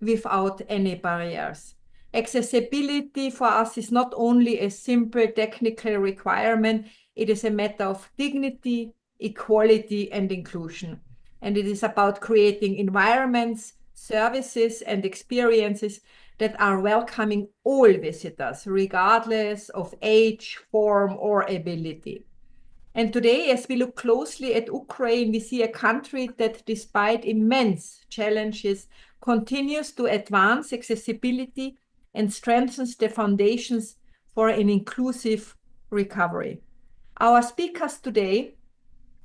without any barriers. Accessibility for us is not only a simple technical requirement, it is a matter of dignity, equality, and inclusion. And it is about creating environments, services, and experiences that are welcoming all visitors, regardless of age, form, or ability. And today, as we look closely at Ukraine, we see a country that, despite immense challenges, continues to advance accessibility and strengthens the foundations for an inclusive recovery. Our speakers today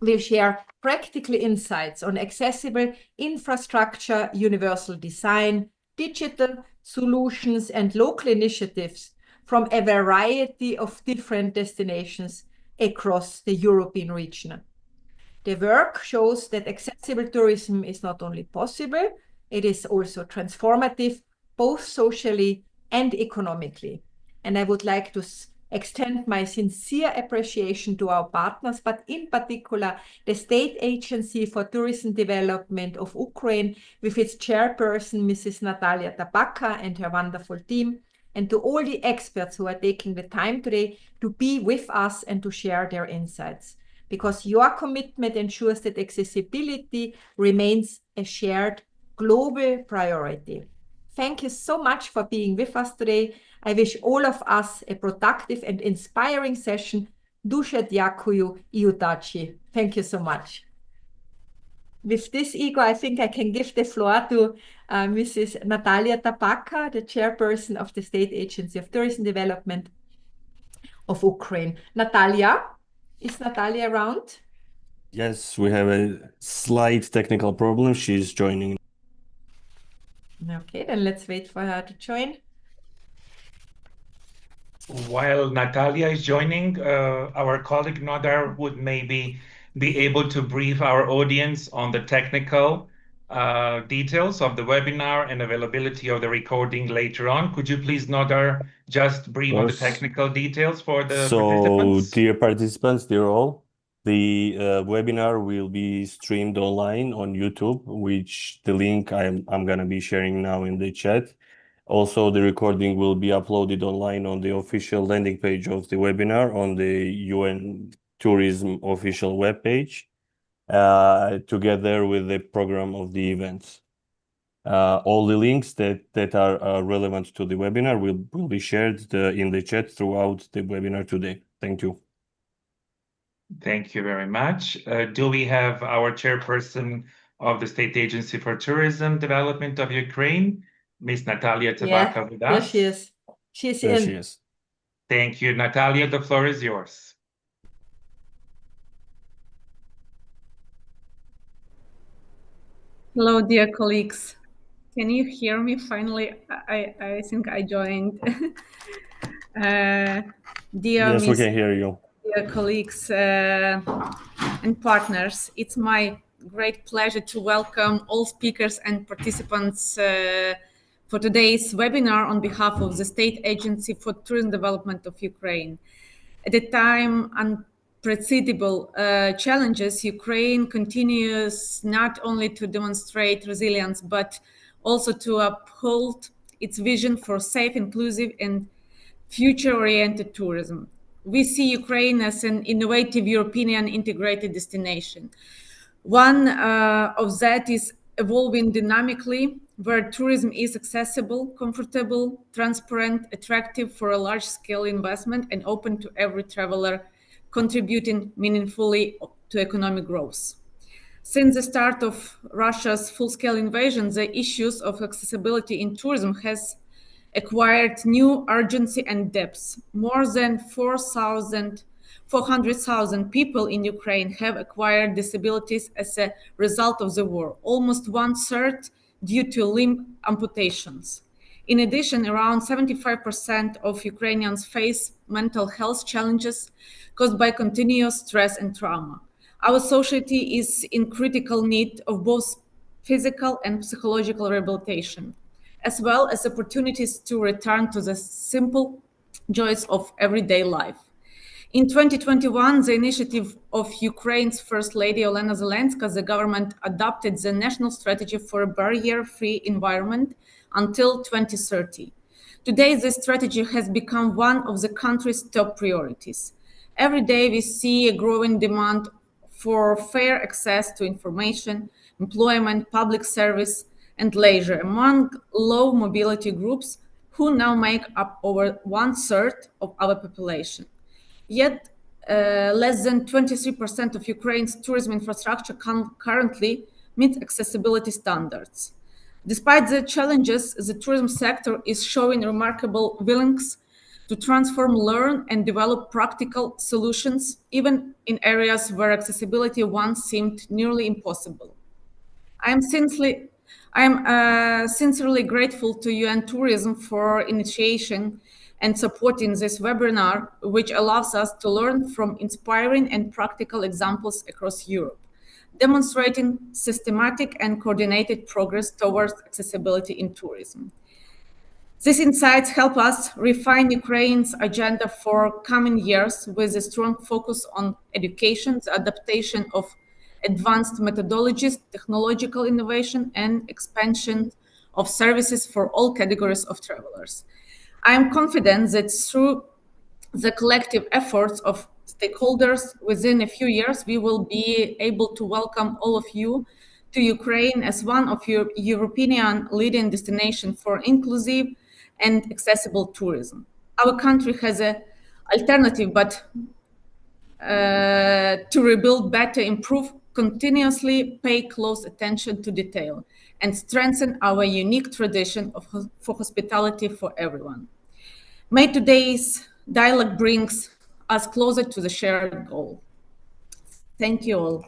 will share practical insights on accessible infrastructure, universal design, digital solutions, and local initiatives from a variety of different destinations across the European region. The work shows that accessible tourism is not only possible, it is also transformative, both socially and economically. And I would like to extend my sincere appreciation to our partners, but in particular, the State Agency for Tourism Development of Ukraine, with its chairperson, Mrs. Natalia Tabaka, and her wonderful team, and to all the experts who are taking the time today to be with us and to share their insights. Because your commitment ensures that accessibility remains a shared global priority. Thank you so much for being with us today. I wish all of us a productive and inspiring session. Duše ďakujem I udači. Thank you so much. With this, Igor, I think I can give the floor to Mrs. Natalia Tabaka, the chairperson of the State Agency of Tourism Development of Ukraine. Natalia, is Natalia around? Yes, we have a slight technical problem. She's joining. Okay, then let's wait for her to join. While Natalia is joining, our colleague Nodar would maybe be able to brief our audience on the technical details of the webinar and availability of the recording later on. Could you please, Nodar, just brief on the technical details for the participants? Dear participants, dear all, the webinar will be streamed online on YouTube, which the link I'm going to be sharing now in the chat. Also, the recording will be uploaded online on the official landing page of the webinar on the UN Tourism official webpage, together with the program of the events. All the links that are relevant to the webinar will be shared in the chat throughout the webinar today. Thank you. Thank you very much. Do we have our chairperson of the State Agency for Tourism Development of Ukraine, Ms. Natalia Tabaka, with us? Yes, she is. She's There in. she is. Thank you, Natalia. The floor is yours. Hello, dear colleagues. Can you hear me finally? I think I joined. Yes, we can hear you. Dear colleagues and partners, it's my great pleasure to welcome all speakers and participants for today's webinar on behalf of the State Agency for Tourism Development of Ukraine. At a time unprecedented challenges, Ukraine continues not only to demonstrate resilience, but also to uphold its vision for safe, inclusive, and future-oriented tourism. We see Ukraine as an innovative European integrated destination. One of that is evolving dynamically, where tourism is accessible, comfortable, transparent, attractive for a large-scale investment, and open to every traveler, contributing meaningfully to economic growth. Since the start of Russia's full-scale invasion, the issues of accessibility in tourism has acquired new urgency and depth. More than 400,000 people in Ukraine have acquired disabilities as a result of the war, almost 1/3 due to limb amputations. In addition, around 75% of Ukrainians face mental health challenges caused by continuous stress and trauma. Our society is in critical need of both physical and psychological rehabilitation, as well as opportunities to return to the simple joys of everyday life. In 2021, the initiative of Ukraine's First Lady Olena Zelenska, the government adopted the national strategy for a barrier-free environment until 2030. Today, this strategy has become one of the country's top priorities. Every day, we see a growing demand for fair access to information, employment, public service, and leisure among low mobility groups who now make up over 1/3 of our population. Yet, less than 23% of Ukraine's tourism infrastructure currently meets accessibility standards. Despite the challenges, the tourism sector is showing remarkable willingness to transform, learn, and develop practical solutions, even in areas where accessibility once seemed nearly impossible. I am sincerely grateful to UN Tourism for initiation and supporting this webinar, which allows us to learn from inspiring and practical examples across Europe, demonstrating systematic and coordinated progress towards accessibility in tourism. These insights help us refine Ukraine's agenda for coming years with a strong focus on education, the adaptation of advanced methodologies, technological innovation, and expansion of services for all categories of travelers. I am confident that through the collective efforts of stakeholders, within a few years, we will be able to welcome all of you to Ukraine as one of your European leading destination for inclusive and accessible tourism. Our country has an alternative, but to rebuild, better, improve, continuously pay close attention to detail, and strengthen our unique tradition for hospitality for everyone. May today's dialogue brings us closer to the shared goal. Thank you all.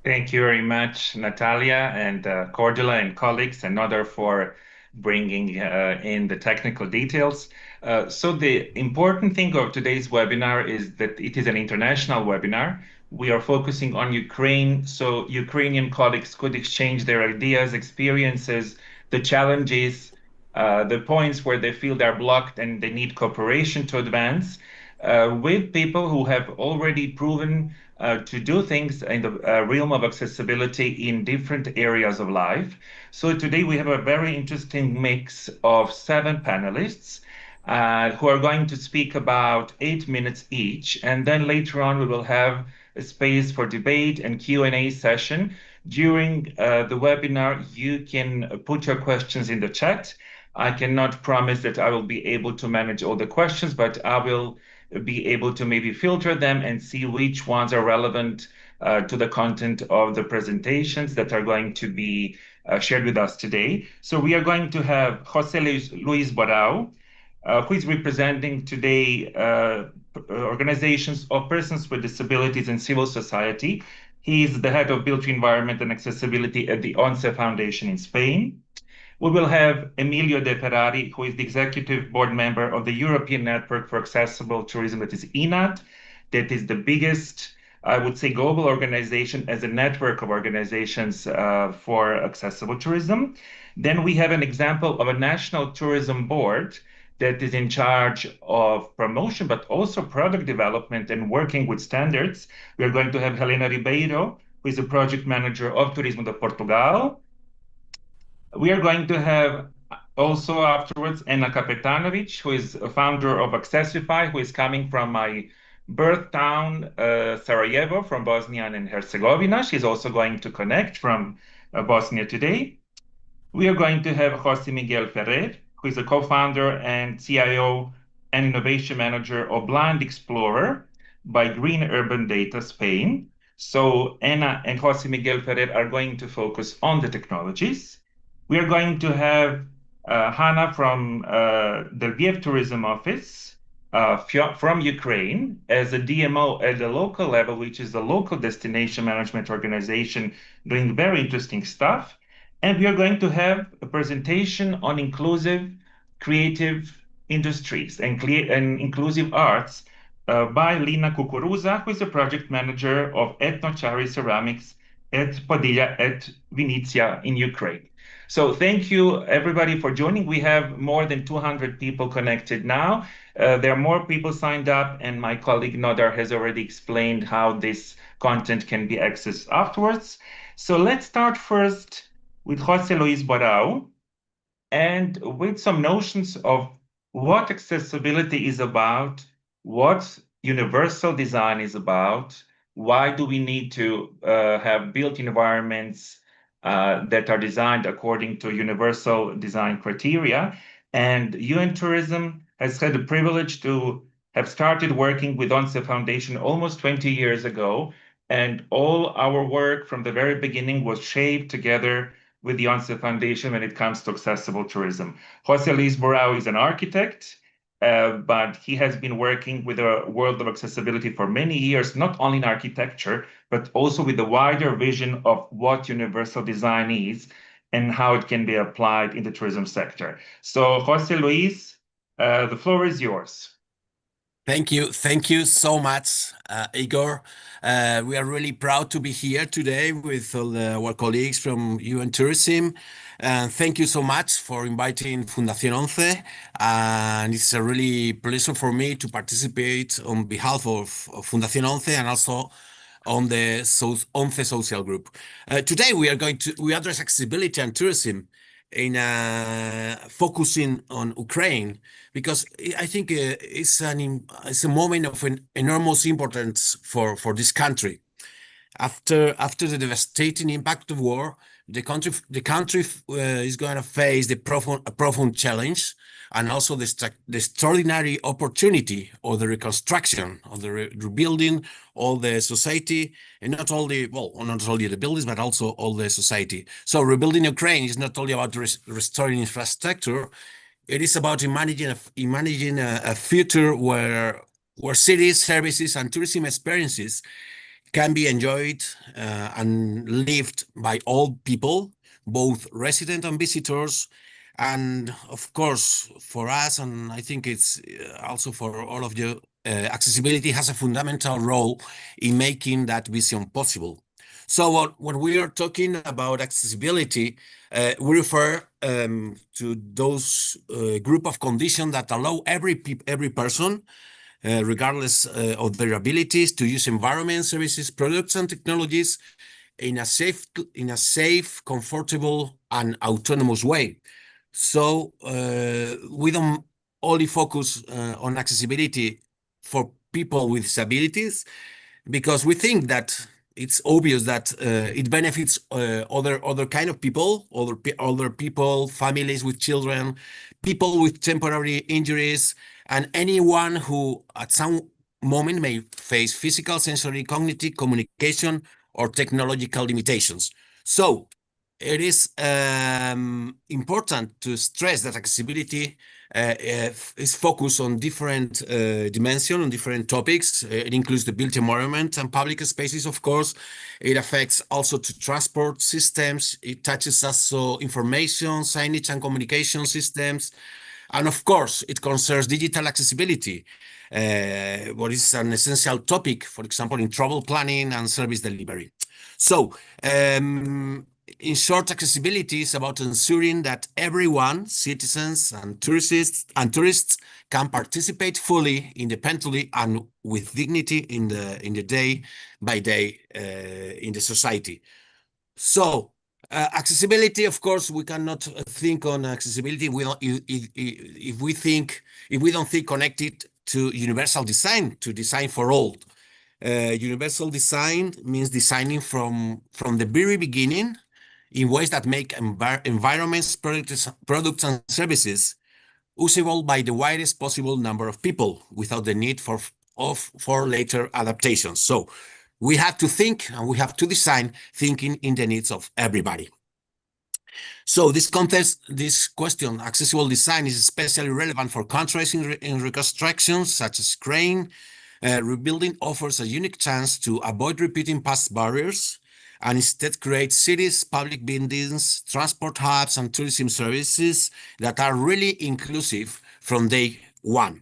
Thank you very much, Natalia and Cordula and colleagues and other for bringing in the technical details. So the important thing of today's webinar is that it is an international webinar. We are focusing on Ukraine, so Ukrainian colleagues could exchange their ideas, experiences, the challenges, the points where they feel they're blocked and they need cooperation to advance with people who have already proven to do things in the realm of accessibility in different areas of life. So today we have a very interesting mix of 7 panelists who are going to speak about 8 minutes each. And then later on, we will have a space for debate and Q&A session. During the webinar, you can put your questions in the chat. I cannot promise that I will be able to manage all the questions, but I will be able to maybe filter them and see which ones are relevant to the content of the presentations that are going to be shared with us today. So we are going to have Jose Luis Borao, who is representing today organizations of persons with disabilities in civil society. He is the head of Built Environment and Accessibility at the ONCE Foundation in Spain. We will have Emilio De Ferrari, who is the executive board member of the European Network for Accessible Tourism, that is ENAT. That is the biggest, I would say, global organization as a network of organizations for accessible tourism. Then we have an example of a national tourism board that is in charge of promotion, but also product development and working with standards. We are going to have Helena Ribeiro, who is the project manager of Turismo de Portugal. We are going to have also afterwards Anna Kapetanovic, who is a founder of Accessify, who is coming from my birth town, Sarajevo, from Bosnia and Herzegovina. She's also going to connect from Bosnia today. We are going to have Jose Miguel Ferrer, who is a co-founder and CIO and innovation manager of Blind Explorer by Green Urban Data Spain. So Anna and Jose Miguel Ferrer are going to focus on the technologies. We are going to have Hanna from the Lviv Tourism Office from Ukraine as a DMO at the local level, which is the local destination management organization doing very interesting stuff. And we are going to have a presentation on inclusive creative industries and inclusive arts by Lina Kukuruza, who is a project manager of Ethnochari Ceramics at Podilja at Vinnytsia in Ukraine. So thank you everybody for joining. We have more than 200 people connected now. There are more people signed up, and my colleague Nodar has already explained how this content can be accessed afterwards. So let's start first with Jose Luis Barao and with some notions of what accessibility is about, what universal design is about, why do we need to have built environments that are designed according to universal design criteria. And UN Tourism has had the privilege to have started working with ONCE Foundation almost 20 years ago. And all our work from the very beginning was shaped together with the ONCE Foundation when it comes to accessible tourism. Jose Luis Borao is an architect, but he has been working with the world of accessibility for many years, not only in architecture, but also with the wider vision of what universal design is and how it can be applied in the tourism sector. So, Jose Luis, the floor is yours. Thank you. Thank you so much, Igor. We are really proud to be here today with all our colleagues from UN Tourism. And thank you so much for inviting Fundación Once. And it's a really pleasure for me to participate on behalf of Fundación Once and also on the Once Social Group. Today we address accessibility and tourism in focusing on Ukraine, because I think it's a moment of an enormous importance for this country. After the devastating impact of war, the country is going to face a profound challenge, and also the extraordinary opportunity of the reconstruction, of the rebuilding all the society, and not only the buildings, but also all the society. So rebuilding Ukraine is not only about restoring infrastructure, it is about imagining a future where cities, services, and tourism experiences can be enjoyed and lived by all people, both resident and visitors. And of course, for us, and I think it's also for all of you, accessibility has a fundamental role in making that vision possible. So when we are talking about accessibility, we refer to those group of conditions that allow every person, regardless of their abilities, to use environment, services, products, and technologies in a safe, comfortable, and autonomous way. So we don't only focus on accessibility for people with disabilities, because we think that it's obvious that it benefits other kind of people, other people, families with children, people with temporary injuries, and anyone who at some moment may face physical, sensory, cognitive, communication, or technological limitations. So it is important to stress that accessibility is focused on different dimensions, on different topics. It includes the built environment and public spaces, of course. It affects also to transport systems. It touches also information, signage, and communication systems. And of course, it concerns digital accessibility, what is an essential topic, for example, in travel planning and service delivery. So, in short, accessibility is about ensuring that everyone, citizens and tourists, can participate fully, independently, and with dignity in the day by day in the society. So, accessibility, of course, we cannot think on accessibility if we don't think connected to universal design, to design for all. Universal design means designing from the very beginning in ways that make environments, products, and services usable by the widest possible number of people without the need for later adaptations. So we have to think and we have to design thinking in the needs of everybody. So this question, accessible design, is especially relevant for countries in reconstruction, such as Ukraine. Rebuilding offers a unique chance to avoid repeating past barriers and instead create cities, public buildings, transport hubs, and tourism services that are really inclusive from day one.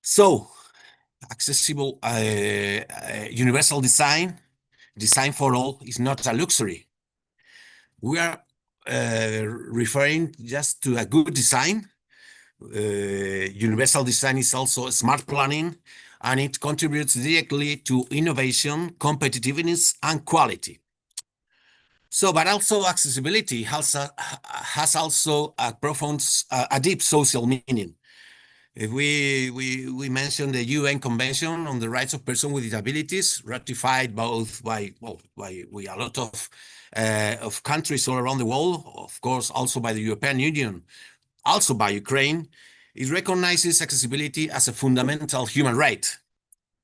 So, accessible universal design for all, is not a luxury. We are referring just to a good design. Universal design is also smart planning, and it contributes directly to innovation, competitiveness, and quality. So, but also accessibility has also a profound, a deep social meaning. If we mention the UN Convention on the Rights of Persons with Disabilities, ratified both by a lot of countries all around the world, of course, also by the European Union, also by Ukraine, it recognizes accessibility as a fundamental human right.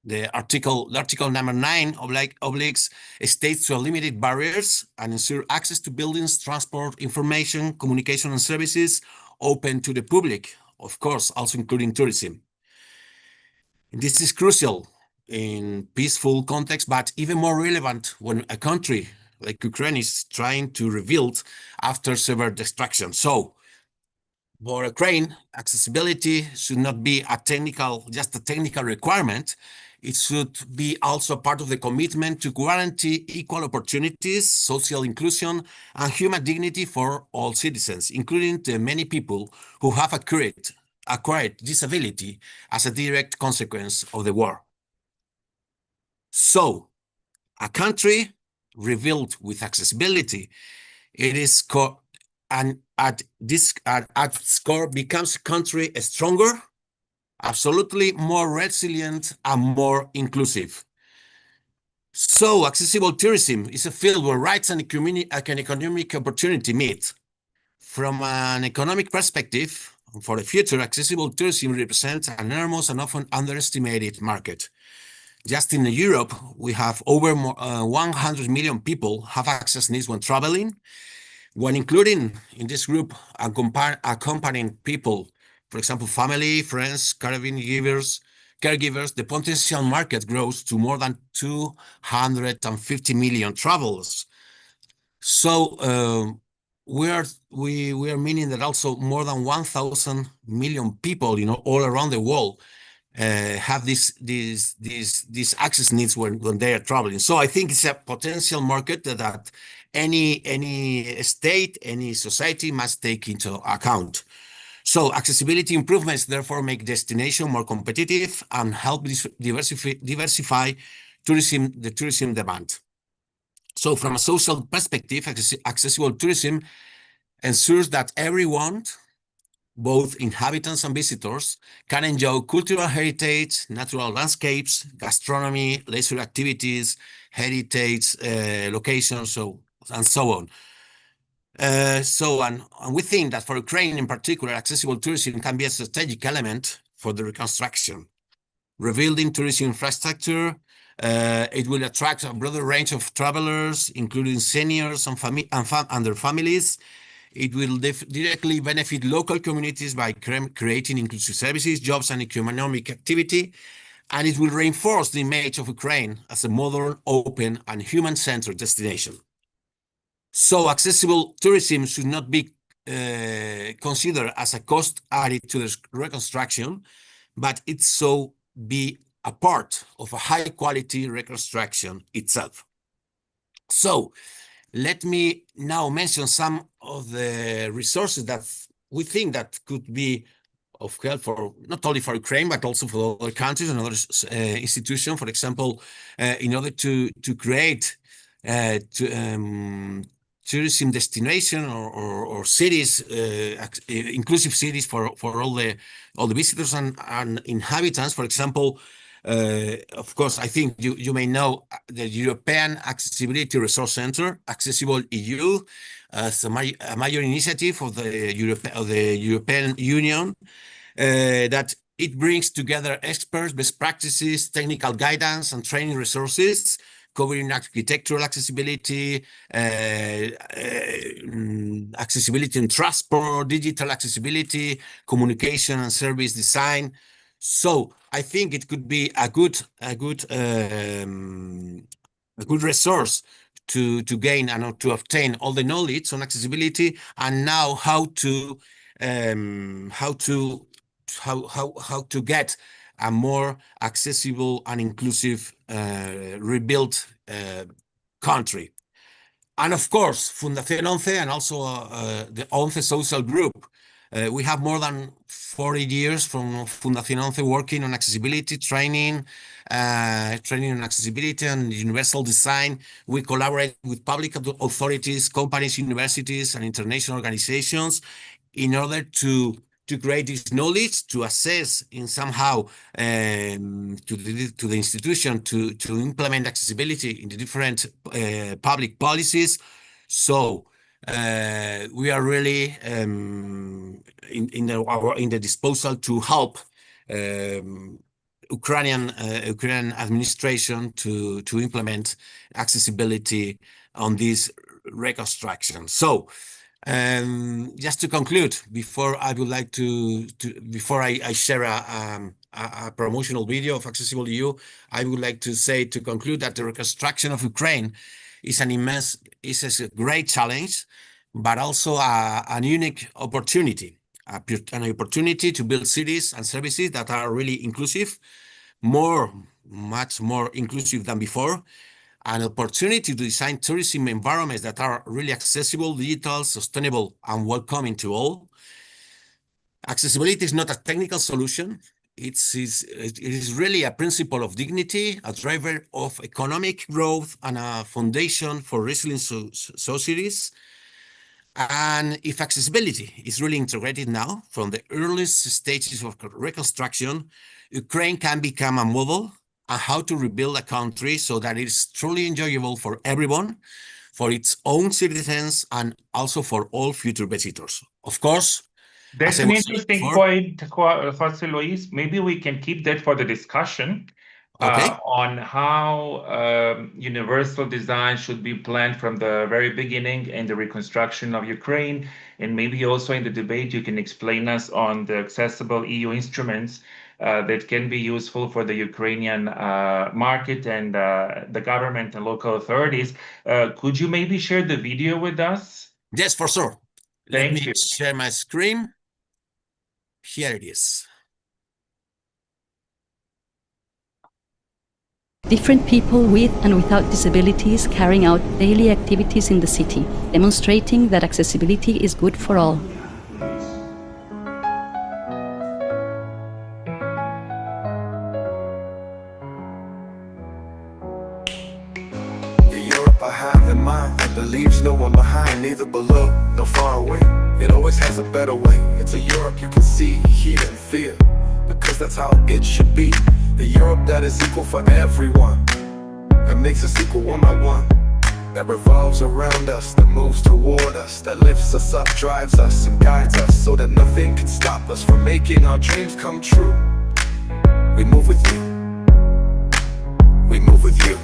The article number 9 obliques states to eliminate barriers and ensure access to buildings, transport, information, communication, and services open to the public, of course, also including tourism. This is crucial in peaceful context, but even more relevant when a country like Ukraine is trying to rebuild after severe destruction. So, for Ukraine, accessibility should not be just a technical requirement. It should be also part of the commitment to guarantee equal opportunities, social inclusion, and human dignity for all citizens, including the many people who have acquired disability as a direct consequence of the war. So, a country rebuilt with accessibility, it is and at its core becomes a country stronger, absolutely more resilient, and more inclusive. So accessible tourism is a field where rights and economic opportunity meet. From an economic perspective, for the future, accessible tourism represents an enormous and often underestimated market. Just in Europe, we have over 100 million people have access needs when traveling. When including in this group accompanying people, for example, family, friends, caregivers, the potential market grows to more than 250 million travelers. So we are meaning that also more than 1,000 million people, all around the world, have these access needs when they are traveling. So I think it's a potential market that any state, any society must take into account. So accessibility improvements therefore make destination more competitive and help diversify the tourism demand. So from a social perspective, accessible tourism ensures that everyone, both inhabitants and visitors, can enjoy cultural heritage, natural landscapes, gastronomy, leisure activities, heritage locations, and so on. And we think that for Ukraine in particular, accessible tourism can be a strategic element for the reconstruction. Rebuilding tourism infrastructure, it will attract a broader range of travelers, including seniors and their families. It will directly benefit local communities by creating inclusive services, jobs, and economic activity. And it will reinforce the image of Ukraine as a modern, open, and human-centered destination. So accessible tourism should not be considered as a cost added to the reconstruction, but it should be a part of a high-quality reconstruction itself. So let me now mention some of the resources that we think that could be of help for not only for Ukraine, but also for other countries and other institutions. For example, in order to create tourism destination or cities, inclusive cities for all the visitors and inhabitants. For example, of course, I think you may know the European Accessibility Resource Center, Accessible EU, as a major initiative of the European Union, that it brings together experts, best practices, technical guidance, and training resources covering architectural accessibility, accessibility in transport, digital accessibility, communication and service design. So I think it could be a good resource to gain and to obtain all the knowledge on accessibility, and now how to get a more accessible and inclusive rebuilt country. And of course, Fundación Once and also the Once Social Group. We have more than 40 years from Fundación Once working on accessibility training, training on accessibility and universal design. We collaborate with public authorities, companies, universities, and international organizations in order to create this knowledge, to assess in somehow to the institution to implement accessibility in the different public policies. So we are really in the disposal to help Ukrainian administration to implement accessibility on this reconstruction. So just to conclude, before I would like before I share a promotional video of Accessible EU, I would like to say to conclude that the reconstruction of Ukraine is is a great challenge, but also an unique opportunity, an opportunity to build cities and services that are really inclusive, much more inclusive than before, an opportunity to design tourism environments that are really accessible, digital, sustainable, and welcoming to all. Accessibility is not a technical solution. It is really a principle of dignity, a driver of economic growth, and a foundation for resilient societies. And if accessibility is really integrated now from the earliest stages of reconstruction, Ukraine can become a model on how to rebuild a country so that it is truly enjoyable for everyone, for its own citizens, and also for all future visitors. Of course, That's an interesting point, Jose Luis. Maybe we can keep that for the discussion on how universal design should be planned from the very beginning in the reconstruction of Ukraine. And maybe also in the debate, you can explain us on the accessible EU instruments that can be useful for the Ukrainian market and the government and local authorities. Could you maybe share the video with us? Yes, for sure. Let me you. share my screen. Here it is. Different people with and without disabilities carrying out daily activities in the city, demonstrating that accessibility is good for all. Leaves no one behind, neither below nor far away. It always has a better way. It's a Europe you can see, hear, and feel, because that's how it should be. The Europe that is equal for everyone, that makes us equal one by one, that revolves around us, that moves toward us, that lifts us up, drives us, and guides us, so that nothing can stop us from making our dreams come true. We move with you. We move with you.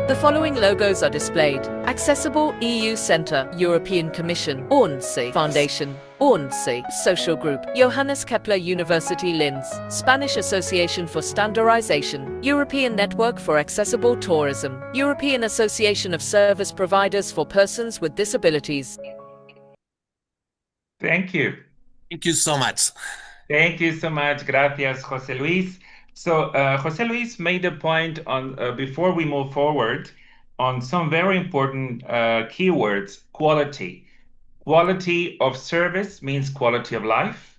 The following logos are displayed: Accessible EU Centre, European Commission, ONCE Foundation, ONCE Social Group, Johannes Kepler University Linz, Spanish Association for Standardization, European Network for Accessible Tourism, European Association of Service Providers for Persons with Disabilities. Thank you. Thank you so much. Thank you so much. Gracias, Jose Luis. So Jose Luis made a point on, before we move forward, on some very important keywords: quality. Quality of service means quality of life.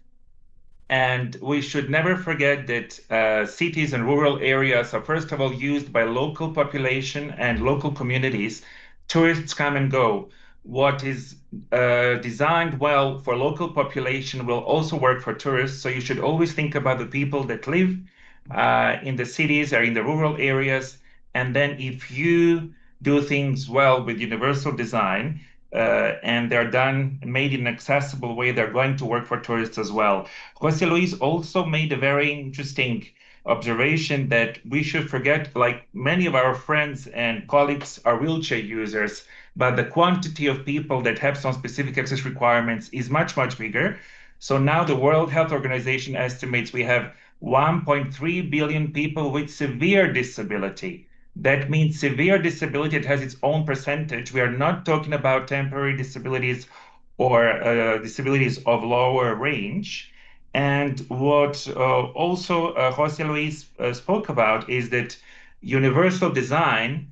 And we should never forget that cities and rural areas are, first of all, used by local population and local communities. Tourists come and go. What is designed well for local population will also work for tourists. So you should always think about the people that live in the cities or in the rural areas. And then if you do things well with universal design, and they're made in an accessible way, they're going to work for tourists as well. Jose Luis also made a very interesting observation that we should forget, like many of our friends and colleagues are wheelchair users, but the quantity of people that have some specific access requirements is much, much bigger. So now the World Health Organization estimates we have 1.3 billion people with severe disability. That means severe disability, it has its own percentage. We are not talking about temporary disabilities or disabilities of lower range. And what also Jose Luis spoke about is that universal design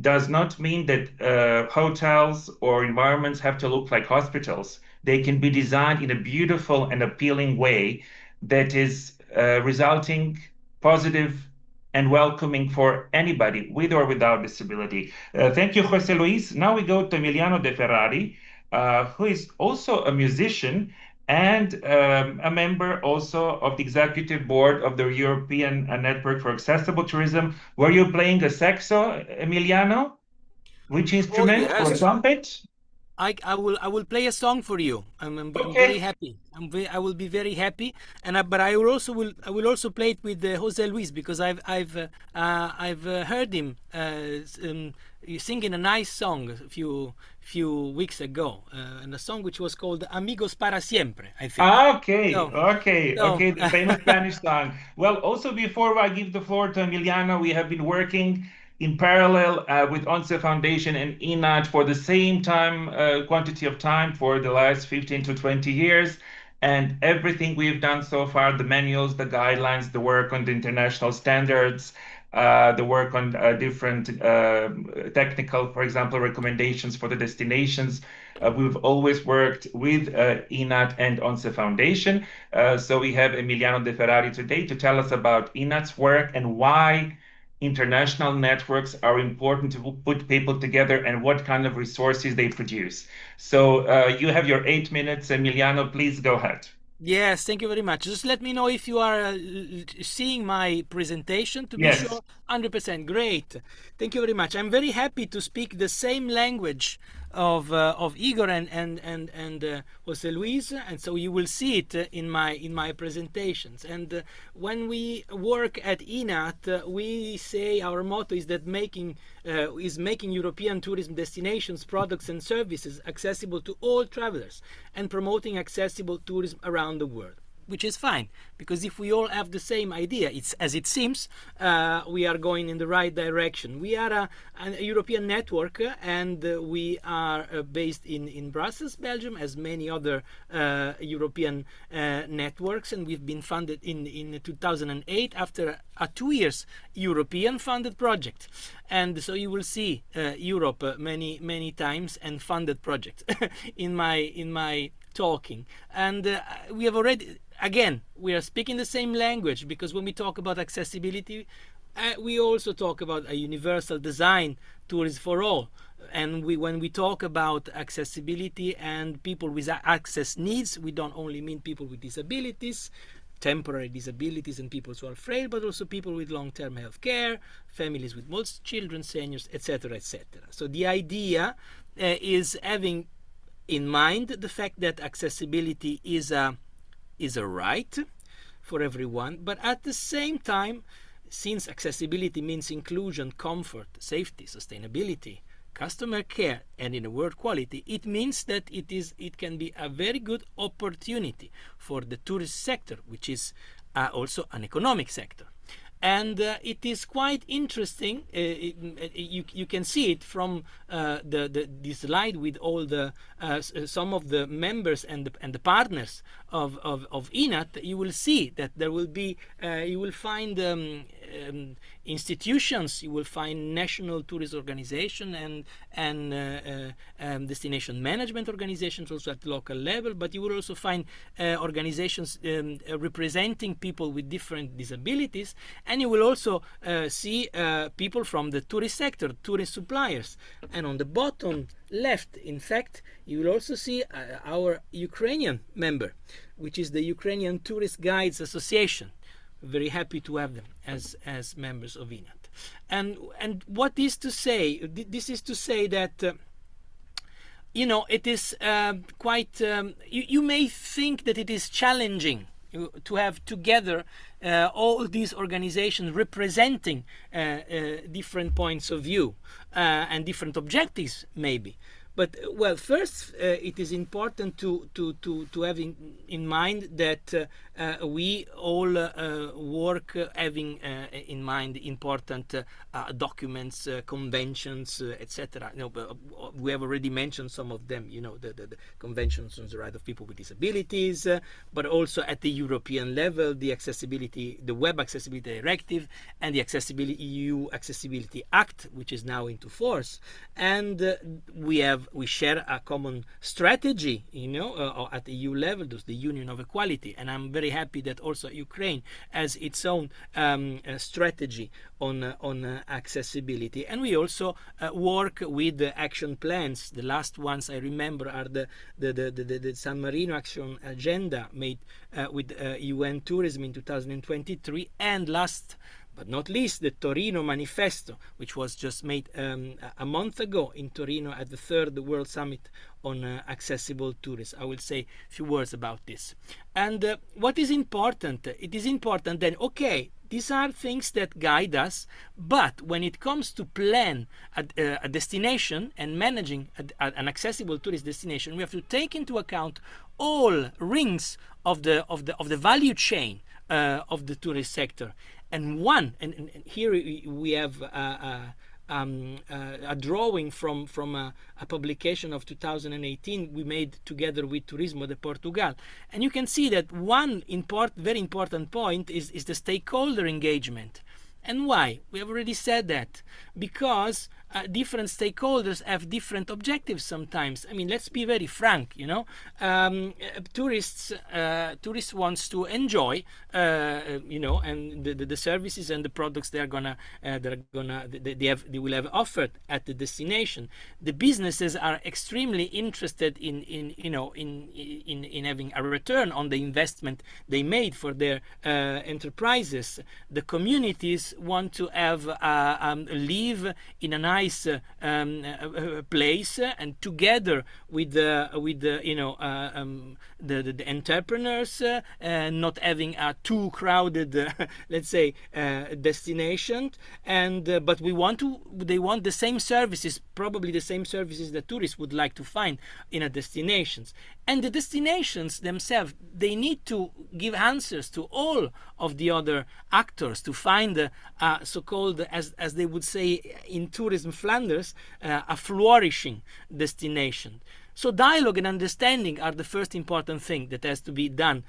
does not mean that hotels or environments have to look like hospitals. They can be designed in a beautiful and appealing way that is resulting positive and welcoming for anybody with or without disability. Thank you, Jose Luis. Now we go to Emiliano De Ferrari, who is also a musician and a member also of the executive board of the European Network for Accessible Tourism. Were you playing a saxo, Emiliano? Which Oh instrument or yes, trumpet? I will play a song for you. I'm very Okay. happy. I will be very happy, and but I will also play it with Jose Luis because I've heard him singing a nice song a few weeks ago, and a song which was called Amigos para siempre, I think. Okay, So okay, so okay, the famous Spanish song. Well, also before I give the floor to Emiliano, we have been working in parallel with ONCE Foundation and INAT for the same time, quantity of time for the last 15 to 20 years. And everything we've done so far, the manuals, the guidelines, the work on the international standards, the work on different technical, for example, recommendations for the destinations. We've always worked with INAT and ONCE Foundation. So we have Emiliano De Ferrari today to tell us about INAT's work and why international networks are important to put people together and what kind of resources they produce. So you have your 8 minutes, Emiliano. Please go ahead. yes, thank you very much. Just let me know if you are seeing my presentation to be Yes. sure. 100% great. Thank you very much. I'm very happy to speak the same language of Igor and Jose Luis, and so you will see it in my presentations. And when we work at INAT, we say our motto is that making European tourism destinations, products, and services accessible to all travelers, and promoting accessible tourism around the world. Which is fine, because if we all have the same idea, it's as it seems, we are going in the right direction. We are a European network, and we are based in Brussels, Belgium, as many other European networks, and we've been funded in 2008 after a 2 years European funded project. And so you will see Europe many times and funded projects in my talking. And we have already, again, we are speaking the same language, because when we talk about accessibility, we also talk about a universal design tourism for all. And when we talk about accessibility and people with access needs, we don't only mean people with disabilities, temporary disabilities, and people who are frail, but also people with long-term health care, families with most children, seniors, etc., etc. So the idea is having in mind the fact that accessibility is a right for everyone, but at the same time, since accessibility means inclusion, comfort, safety, sustainability, customer care, and in a word, quality, it means that it can be a very good opportunity for the tourist sector, which is also an economic sector. And it is quite interesting. You can see it from this slide with all the some of the members and the partners of INAT. You will see that there will be you will find institutions, you will find national tourist organization and destination management organizations also at local level, but you will also find organizations representing people with different disabilities, and you will also see people from the tourist sector, tourist suppliers. And on the bottom left, in fact, you will also see our Ukrainian member, which is the Ukrainian Tourist Guides Association. Very happy to have them as members of INAT. And what is to say? This is to say that it is quite. You may think that it is challenging to have together all these organizations representing different points of view and different objectives, maybe. But well, first, it is important to have in mind that we all work having in mind important documents, conventions, etc. We have already mentioned some of them. The conventions on the right of people with disabilities, but also at the European level, the Web Accessibility Directive and the EU Accessibility Act, which is now into force, and we share a common strategy, at the EU level. There's the Union of Equality, and I'm very happy that also Ukraine has its own strategy on accessibility. And we also work with the action plans. The last ones I remember are the San Marino Action Agenda made with UN Tourism in 2023, and last but not least, the Torino Manifesto, which was just made a month ago in Torino at the 3rd World Summit on accessible tourism. I will say a few words about this. And what is important? It is important then, okay, these are things that guide us, but when it comes to plan a destination and managing an accessible tourist destination, we have to take into account all rings of the value chain of the tourist sector. And here we have a drawing from a publication of 2018 we made together with Turismo de Portugal. And you can see that one very important point is the stakeholder engagement. And why? We have already said that. Because different stakeholders have different objectives sometimes. I mean, let's be very frank, tourists wants to enjoy, and the services and the products they will have offered at the destination. The businesses are extremely interested in having a return on the investment they made for their enterprises. The communities want to have live in a nice place, and together with the entrepreneurs, not having a too crowded let's say destination, and but they want the same services, probably the same services that tourists would like to find in a destinations. And the destinations themselves, they need to give answers to all of the other actors to find so-called, as they would say in tourism Flanders, a flourishing destination. So dialogue and understanding are the first important thing that has to be done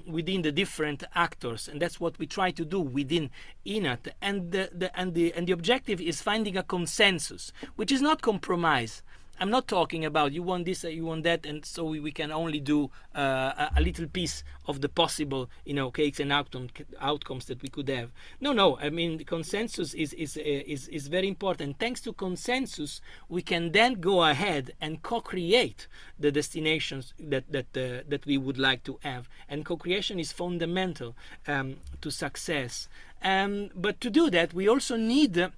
within the different actors, and that's what we try to do within INAT. And the objective is finding a consensus, which is not compromise. I'm not talking about you want this, you want that, and so we can only do a little piece of the possible, cakes and outcomes that we could have. No. I mean, consensus is very important. Thanks to consensus, we can then go ahead and co-create the destinations that we would like to have. And co-creation is fundamental to success. But to do that, we also need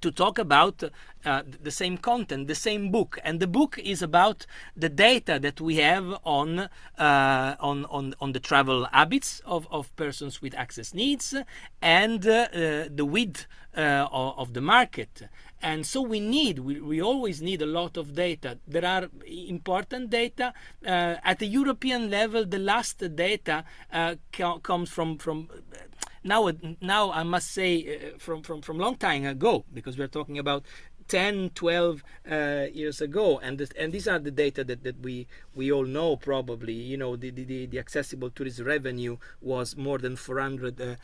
to talk about the same content, the same book, and the book is about the data that we have on the travel habits of persons with access needs and the width of the market. And so we always need a lot of data. There are important data at the European level. The last data comes from now I must say from long time ago, because we're talking about 10, 12 years ago, and these are the data that we all know probably. The accessible tourism revenue was more than 400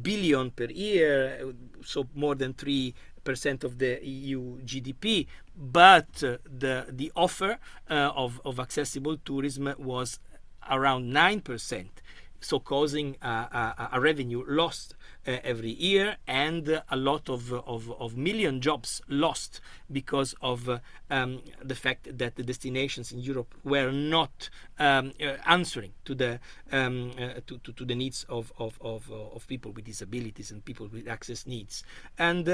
billion per year, so more than 3% of the EU GDP. But the offer of accessible tourism was around 9%. So causing a revenue lost every year, and a lot of million jobs lost because of the fact that the destinations in Europe were not answering to the needs of people with disabilities and people with access needs. And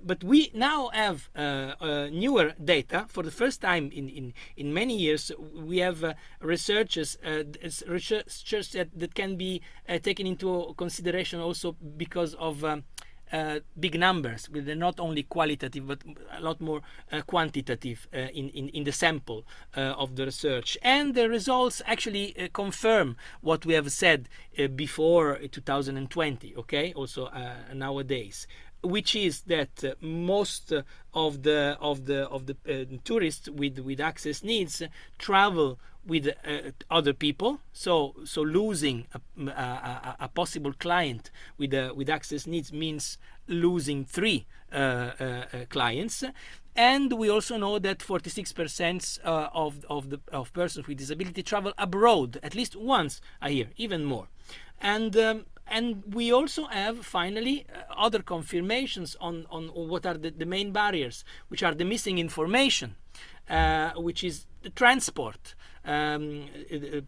but we now have newer data for the first time in many years. We have researchers that can be taken into consideration also because of big numbers, with not only qualitative but a lot more quantitative in the sample of the research. And the results actually confirm what we have said before 2020, okay, also nowadays, which is that most of the tourists with access needs travel with other people, so losing a possible client with access needs means losing three clients. And we also know that 46% of persons with disability travel abroad at least once a year, even more. And we also have finally other confirmations on what are the main barriers, which are the missing information, which is the transport.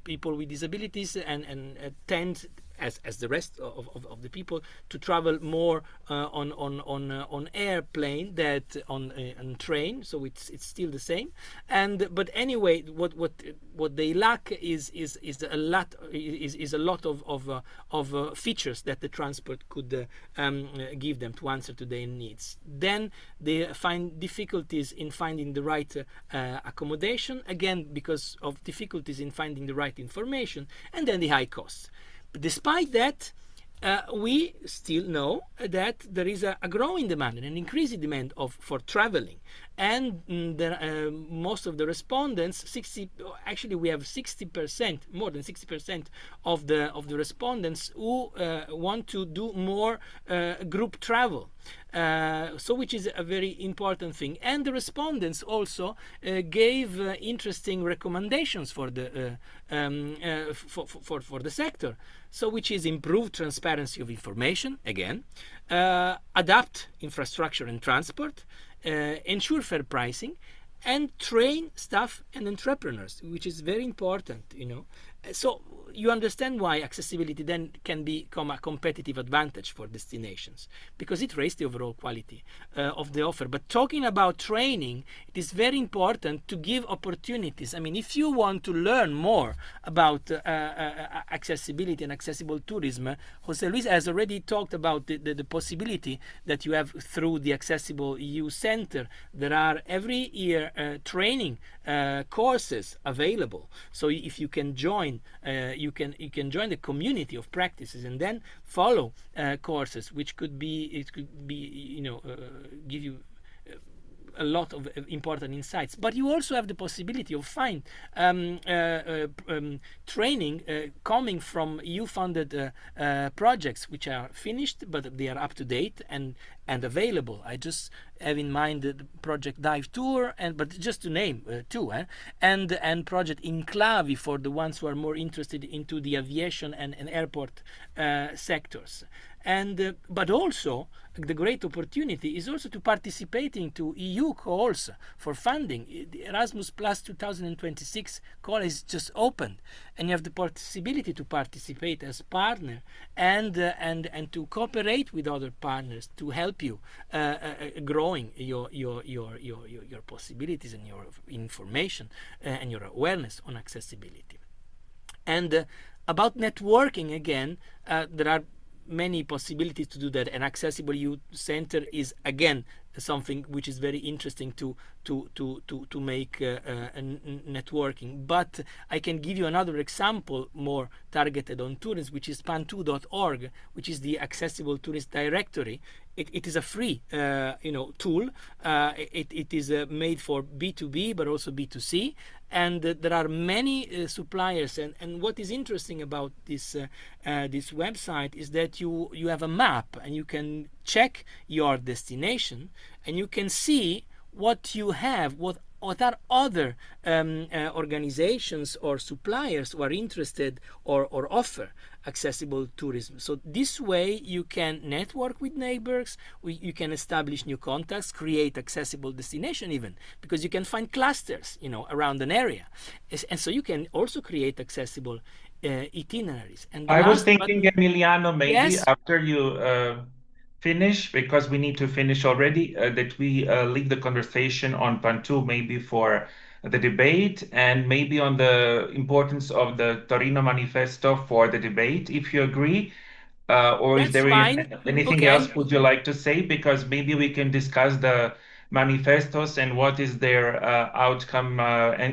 People with disabilities and tend, as the rest of the people, to travel more on airplane than on train. So it's still the same. But anyway, what they lack is a lot of features that the transport could give them to answer to their needs. Then they find difficulties in finding the right accommodation, again because of difficulties in finding the right information, and then the high costs. Despite that, we still know that there is a growing demand and an increasing demand for traveling. And most of the respondents, we have 60%, more than 60% of the respondents who want to do more group travel. So which is a very important thing. And the respondents also gave interesting recommendations for the sector. So which is improve transparency of information, again, adapt infrastructure and transport, ensure fair pricing, and train staff and entrepreneurs, which is very important, So you understand why accessibility then can become a competitive advantage for destinations, because it raises the overall quality of the offer. But talking about training, it is very important to give opportunities. I mean, if you want to learn more about accessibility and accessible tourism, Jose Luis has already talked about the possibility that you have through the Accessible EU Center. There are every year training courses available. So if you can join, you can join the community of practices and then follow courses, which could be give you a lot of important insights. But you also have the possibility of find training coming from EU-funded projects, which are finished, but they are up to date and available. I just have in mind the project Dive Tour, but just to name two, and project Enclavi for the ones who are more interested into the aviation and airport sectors. But also the great opportunity is also to participating to EU calls for funding. The Erasmus Plus 2026 call is just opened, and you have the possibility to participate as partner and to cooperate with other partners to help you growing your possibilities and your information and your awareness on accessibility. And about networking, again, there are many possibilities to do that, and Accessible Youth Center is again something which is very interesting to make networking. But I can give you another example more targeted on tourism, which is pan2.org, which is the Accessible Tourist Directory. It is a free tool. It is made for B2B but also B2C, and there are many suppliers. And what is interesting about this website is that you have a map, and you can check your destination, and you can see what you have, what are other organizations or suppliers who are interested or offer accessible tourism. So this way you can network with neighbors, you can establish new contacts, create accessible destination even, because you can find clusters, around an area. And so you can also create accessible itineraries. And I was thinking, Emiliano, maybe yes? after you finish, because we need to finish already, that we leave the conversation on Pantu maybe for the debate, and maybe on the importance of the Torino Manifesto for the debate, if you agree. Or is That's there fine. anything Okay. else would you like to say? Because maybe we can discuss the manifestos and what is their outcome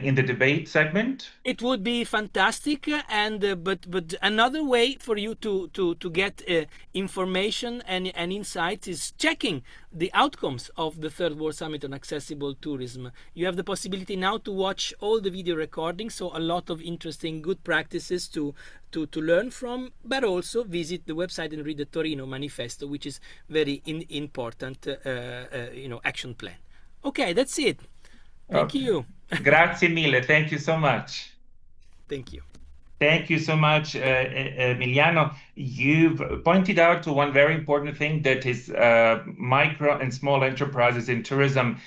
in the debate segment. It would be fantastic, and but another way for you to get information and insights is checking the outcomes of the Third World Summit on Accessible Tourism. You have the possibility now to watch all the video recordings, so a lot of interesting, good practices to learn from, but also visit the website and read the Torino Manifesto, which is very important, action plan. Okay, that's it. Thank Okay. you. Grazie mille. Thank you so much. Thank you. Thank you so much, Emiliano. You've pointed out to one very important thing, that is micro and small enterprises in tourism,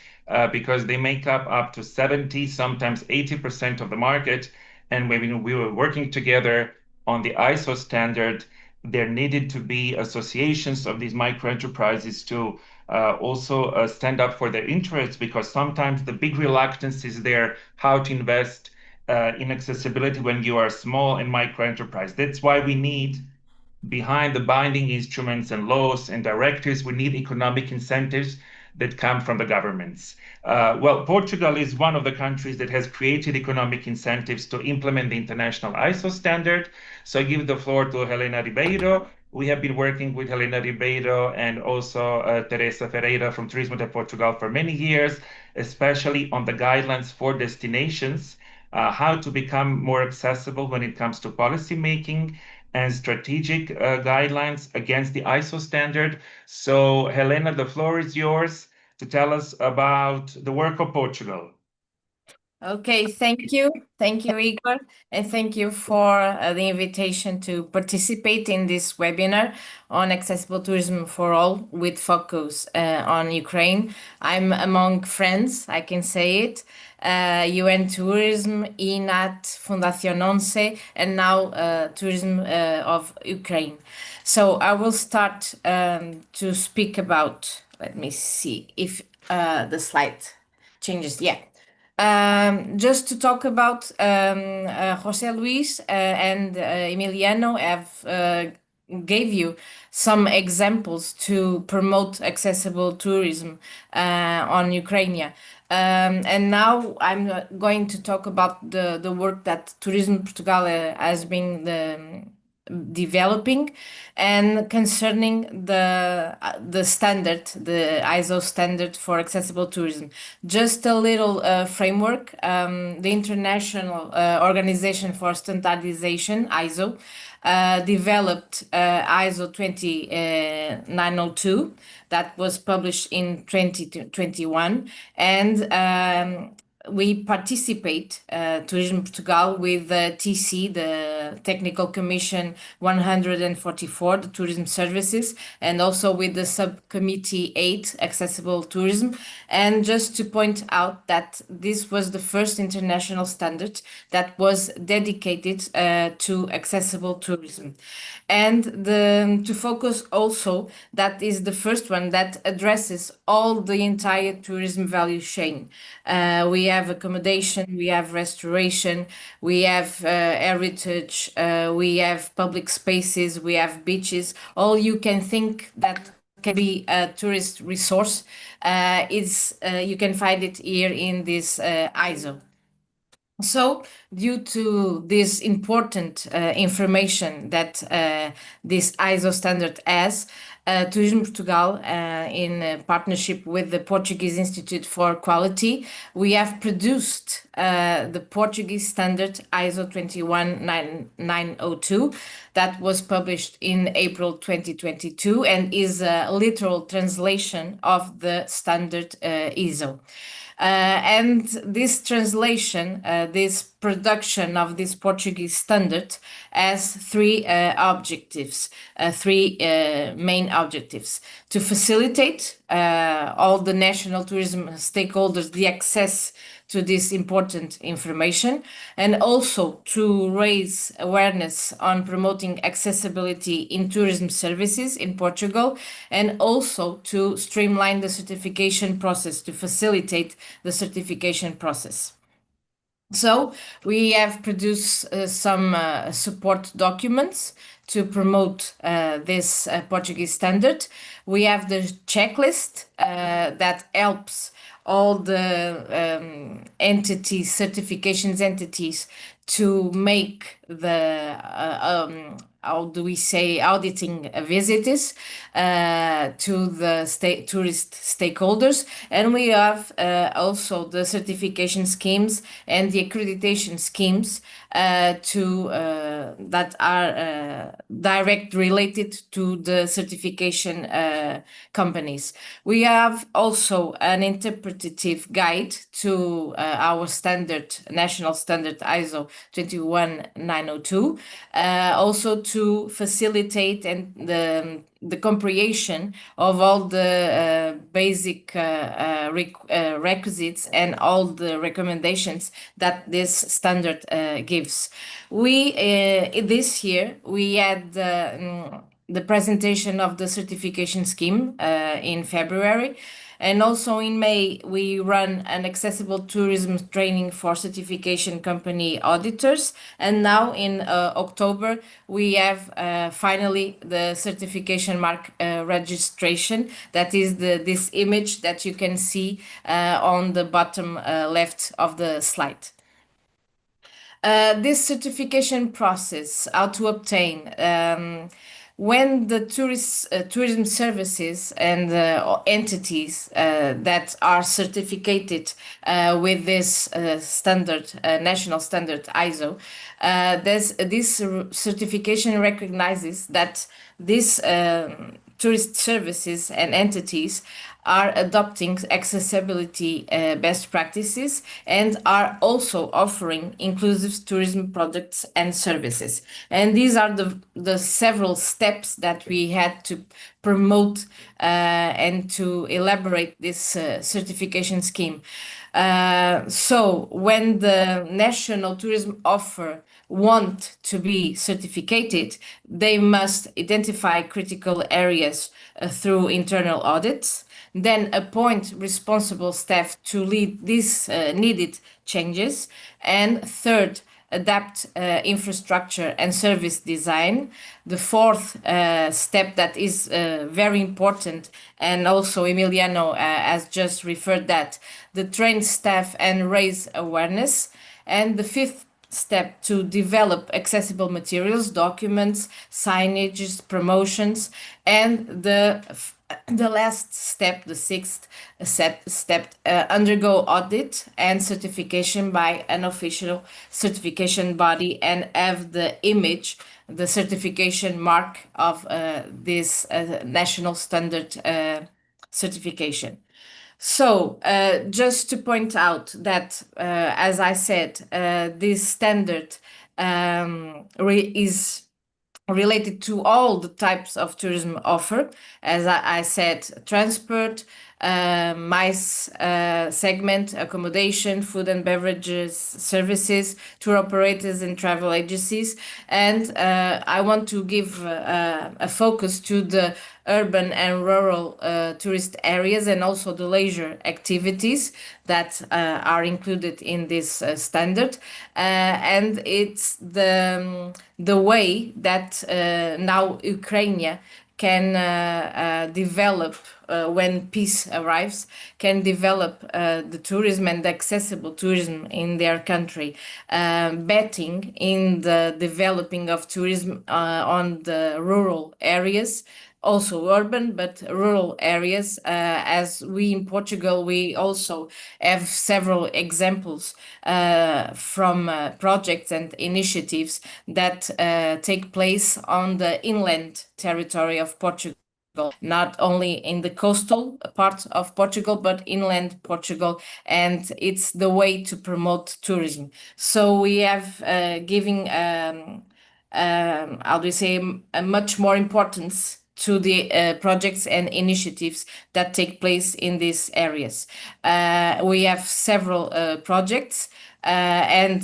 because they make up to 70, sometimes 80% of the market. And when we were working together on the ISO standard, there needed to be associations of these micro enterprises to also stand up for their interests, because sometimes the big reluctance is there how to invest in accessibility when you are a small and micro enterprise. That's why we need, behind the binding instruments and laws and directives, we need economic incentives that come from the governments. Well, Portugal is one of the countries that has created economic incentives to implement the international ISO standard. So I give the floor to Helena Ribeiro. We have been working with Helena Ribeiro and also Teresa Ferreira from Turismo de Portugal for many years, especially on the guidelines for destinations, how to become more accessible when it comes to policy making and strategic guidelines against the ISO standard. So, Helena, the floor is yours to tell us about the work of Portugal. Okay, thank you. Thank you, Igor, and thank you for the invitation to participate in this webinar on accessible tourism for all, with focus on Ukraine. I'm among friends, I can say it. UN Tourism, INAT, Fundación Once, and now Tourism of Ukraine. So I will start to speak about, let me see if the slide changes. Yeah. Just to talk about José Luis and Emiliano have gave you some examples to promote accessible tourism on Ukraine. And now I'm going to talk about the work that Tourism Portugal has been developing, and concerning the standard, the ISO standard for accessible tourism. Just a little framework. The International Organization for Standardization, ISO, developed ISO 20902 that was published in 2021, and we participate, Tourism Portugal, with the TC, the Technical Commission 144, the Tourism Services, and also with the Subcommittee 8, Accessible Tourism. And just to point out that this was the first international standard that was dedicated to accessible tourism. And to focus also, that is the first one that addresses all the entire tourism value chain. We have accommodation, we have restoration, we have heritage, we have public spaces, we have beaches. All you can think that can be a tourist resource is you can find it here in this ISO. So, due to this important information that this ISO standard has, Tourism Portugal, in partnership with the Portuguese Institute for Quality, we have produced the Portuguese standard ISO 21902 that was published in April 2022 and is a literal translation of the standard ISO. And this translation, this production of this Portuguese standard has three objectives, three main objectives: to facilitate all the national tourism stakeholders the access to this important information, and also to raise awareness on promoting accessibility in tourism services in Portugal, and also to streamline the certification process, to facilitate the certification process. So we have produced some support documents to promote this Portuguese standard. We have the checklist that helps all the certifications entities to make the how do we say, auditing visits to the tourist stakeholders. And we have also the certification schemes and the accreditation schemes that are direct related to the certification companies. We have also an interpretative guide to our national standard ISO 21902, also to facilitate and the comprehension of all the basic requisites and all the recommendations that this standard gives. This year we had the presentation of the certification scheme in February. And also in May, we run an accessible tourism training for certification company auditors. And now in October, we have finally the certification mark registration. That is this image that you can see on the bottom left of the slide. This certification process, how to obtain, when the tourism services and entities that are certificated with this national standard ISO, this certification recognizes that these tourist services and entities are adopting accessibility best practices and are also offering inclusive tourism products and services. And these are the several steps that we had to promote and to elaborate this certification scheme. So when the national tourism offer want to be certificated, they must identify critical areas through internal audits, then appoint responsible staff to lead these needed changes, and third, adapt infrastructure and service design. The fourth step that is very important, and also Emiliano has just referred that, the train staff and raise awareness. And the fifth step, to develop accessible materials, documents, signages, promotions. And the last step, the sixth step, undergo audit and certification by an official certification body and have the image, the certification mark of this national standard certification. So just to point out that, as I said, this standard is related to all the types of tourism offer. As I said, transport, MICE segment, accommodation, food and beverages services, tour operators and travel agencies. And I want to give a focus to the urban and rural tourist areas and also the leisure activities that are included in this standard. And it's the way that now Ukraine can develop, when peace arrives, can develop the tourism and accessible tourism in their country, betting in the developing of tourism on the rural areas, also urban, but rural areas. As we in Portugal, we also have several examples from projects and initiatives that take place on the inland territory of Portugal, not only in the coastal part of Portugal, but inland Portugal, and it's the way to promote tourism. So we have giving, how do you say, a much more importance to the projects and initiatives that take place in these areas. We have several projects, and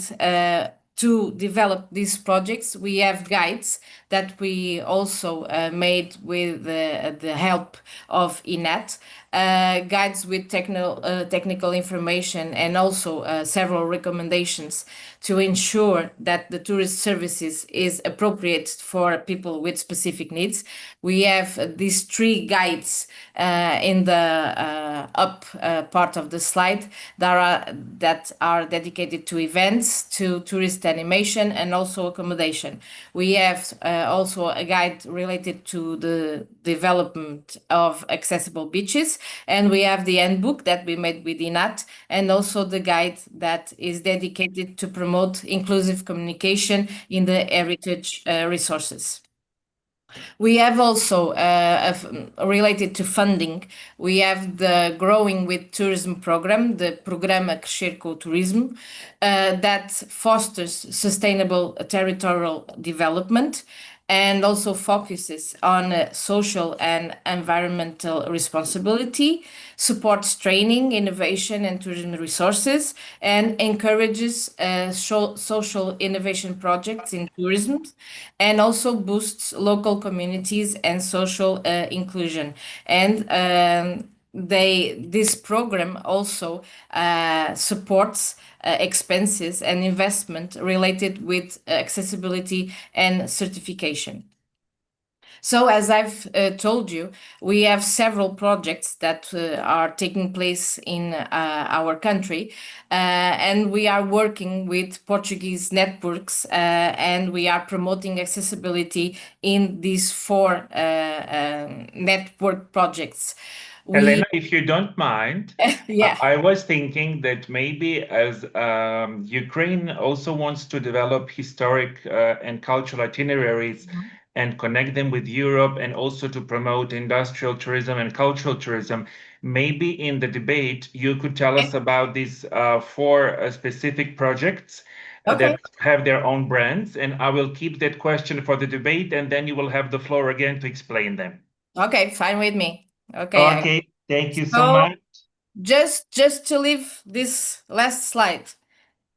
to develop these projects, we have guides that we also made with the help of INET. guides with technical information, and also several recommendations to ensure that the tourist services is appropriate for people with specific needs. We have these 3 guides in the up part of the slide that are dedicated to events, to tourist animation, and also accommodation. We have also a guide related to the development of accessible beaches, and we have the handbook that we made with INAT, and also the guide that is dedicated to promote inclusive communication in the heritage resources. We have also, related to funding, we have the Growing with Tourism program, the Programa Crescer com o Turismo, that fosters sustainable territorial development and also focuses on social and environmental responsibility, supports training, innovation, and tourism resources, and encourages social innovation projects in tourism, and also boosts local communities and social inclusion. And this program also supports expenses and investment related with accessibility and certification. So, as I've told you, we have several projects that are taking place in our country, and we are working with Portuguese networks, and we are promoting accessibility in these 4 network projects. Helena, if you don't mind, Yeah. I was thinking that maybe as Ukraine also wants to develop historic and cultural itineraries and connect them with Europe, and also to promote industrial tourism and cultural tourism, maybe in the debate you could tell us about these 4 specific projects that have their own brands, and I will keep that question for the debate, and then you will have the floor again to explain them. Okay, fine with me. Okay. Okay, thank you so much. Just to leave this last slide,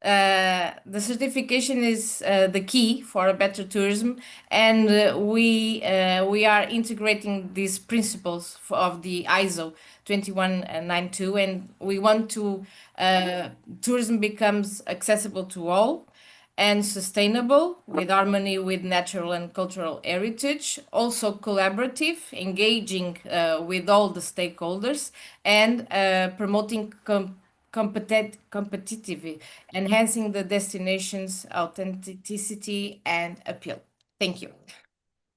the certification is the key for a better tourism, and we are integrating these principles of the ISO 2192, and we want to tourism becomes accessible to all and sustainable, with harmony with natural and cultural heritage, also collaborative, engaging with all the stakeholders, and promoting competitive, enhancing the destination's authenticity and appeal. Thank you.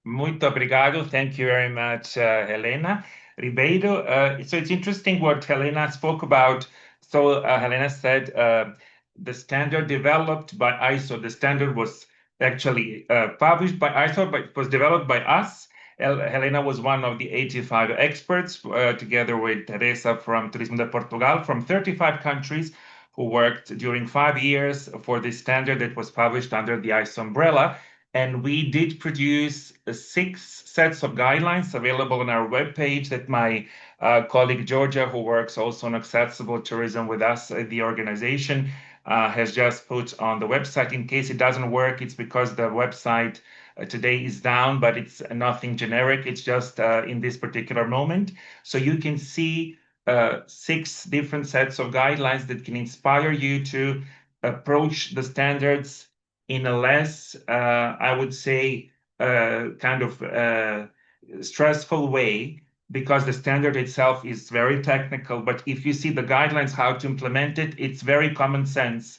Muito obrigado. Thank you very much, Helena Ribeiro. So it's interesting what Helena spoke about. So Helena said the standard developed by ISO, the standard was actually published by ISO, but it was developed by us. Helena was one of the 85 experts, together with Teresa from Turismo de Portugal, from 35 countries, who worked during 5 years for this standard that was published under the ISO umbrella. And we did produce 6 sets of guidelines available on our webpage that my colleague Georgia, who works also on accessible tourism with us at the organization, has just put on the website. In case it doesn't work, it's because the website today is down, but it's nothing generic. It's just in this particular moment. So you can see 6 different sets of guidelines that can inspire you to approach the standards in a less, I would say, kind of stressful way, because the standard itself is very technical. But if you see the guidelines, how to implement it, it's very common sense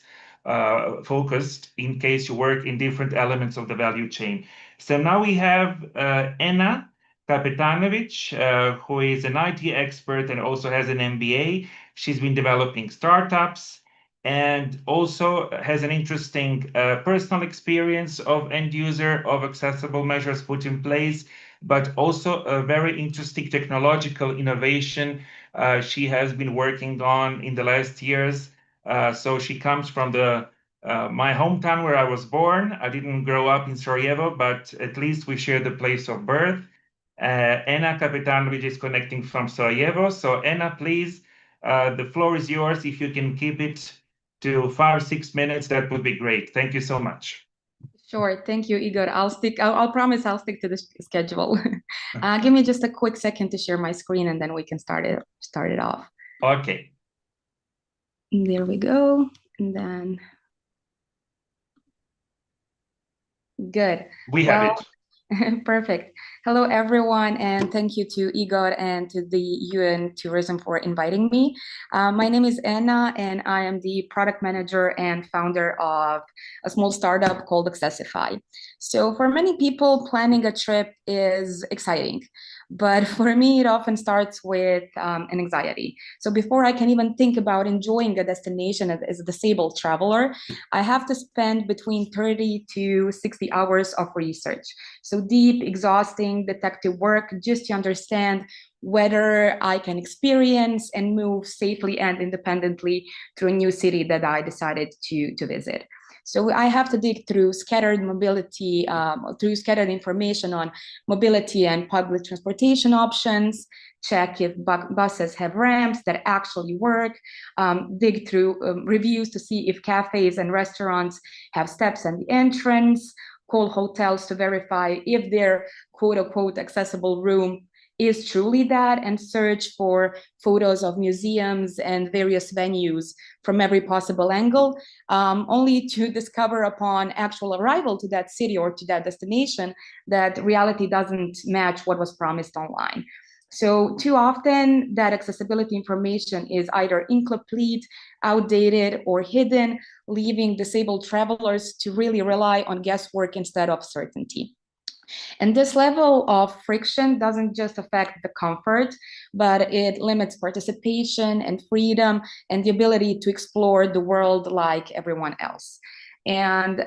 focused in case you work in different elements of the value chain. So now we have Anna Kapetanovic, who is an IT expert and also has an MBA. She's been developing startups, and also has an interesting personal experience of end user of accessible measures put in place, but also a very interesting technological innovation she has been working on in the last years. So she comes from my hometown where I was born. I didn't grow up in Sarajevo, but at least we share the place of birth. Anna Kapetanovic is connecting from Sarajevo. So Anna, please, the floor is yours. If you can keep it to 5 or 6 minutes, that would be great. Thank you so much. Sure. Thank you, Igor. I'll promise I'll stick to the schedule. Give me just a quick second to share my screen and then we can start it off. Okay. There we go. And then good. We have it. Perfect. Hello, everyone, and thank you to Igor and to the UN Tourism for inviting me. My name is Anna, and I am the product manager and founder of a small startup called Accessify. So for many people, planning a trip is exciting. But for me, it often starts with an anxiety. So before I can even think about enjoying a destination as a disabled traveler, I have to spend between 30 to 60 hours of research. So deep, exhausting detective work just to understand whether I can experience and move safely and independently to a new city that I decided to visit. So I have to dig through scattered information on mobility and public transportation options, check if buses have ramps that actually work, dig through reviews to see if cafes and restaurants have steps at the entrance, call hotels to verify if their quote-unquote accessible room is truly that, and search for photos of museums and various venues from every possible angle, only to discover upon actual arrival to that city or to that destination that reality doesn't match what was promised online. So too often that accessibility information is either incomplete, outdated, or hidden, leaving disabled travelers to really rely on guesswork instead of certainty. And this level of friction doesn't just affect the comfort, but it limits participation and freedom and the ability to explore the world like everyone else. And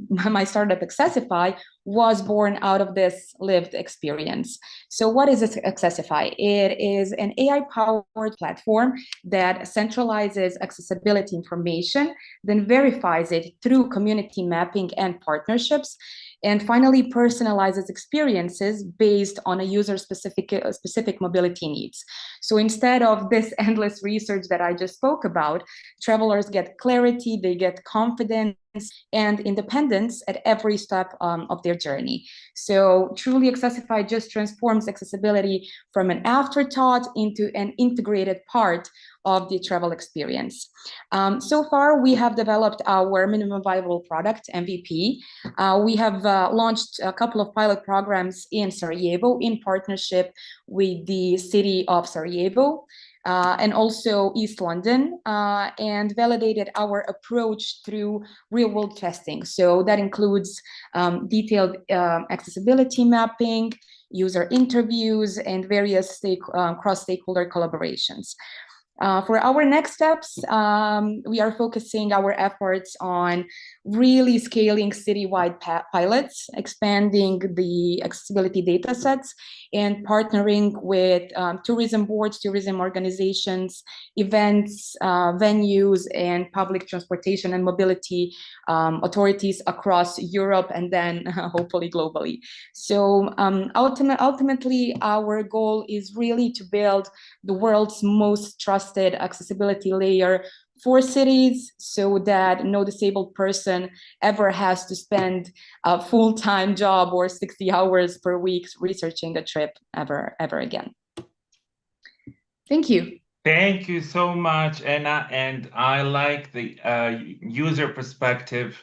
my startup Accessify was born out of this lived experience. So what is Accessify? It is an AI-powered platform that centralizes accessibility information, then verifies it through community mapping and partnerships, and finally personalizes experiences based on a user-specific mobility needs. So instead of this endless research that I just spoke about, travelers get clarity, they get confidence and independence at every step of their journey. So truly Accessify just transforms accessibility from an afterthought into an integrated part of the travel experience. So far, we have developed our minimum viable product, MVP. We have launched a couple of pilot programs in Sarajevo in partnership with the city of Sarajevo and also East London, and validated our approach through real-world testing. So that includes detailed accessibility mapping, user interviews, and various cross-stakeholder collaborations. For our next steps, we are focusing our efforts on really scaling citywide pilots, expanding the accessibility data sets, and partnering with tourism boards, tourism organizations, events, venues, and public transportation and mobility authorities across Europe and then hopefully globally. So ultimately, our goal is really to build the world's most trusted accessibility layer for cities so that no disabled person ever has to spend a full-time job or 60 hours per week researching a trip ever again. Thank you. Thank you so much, Anna. And I like the user perspective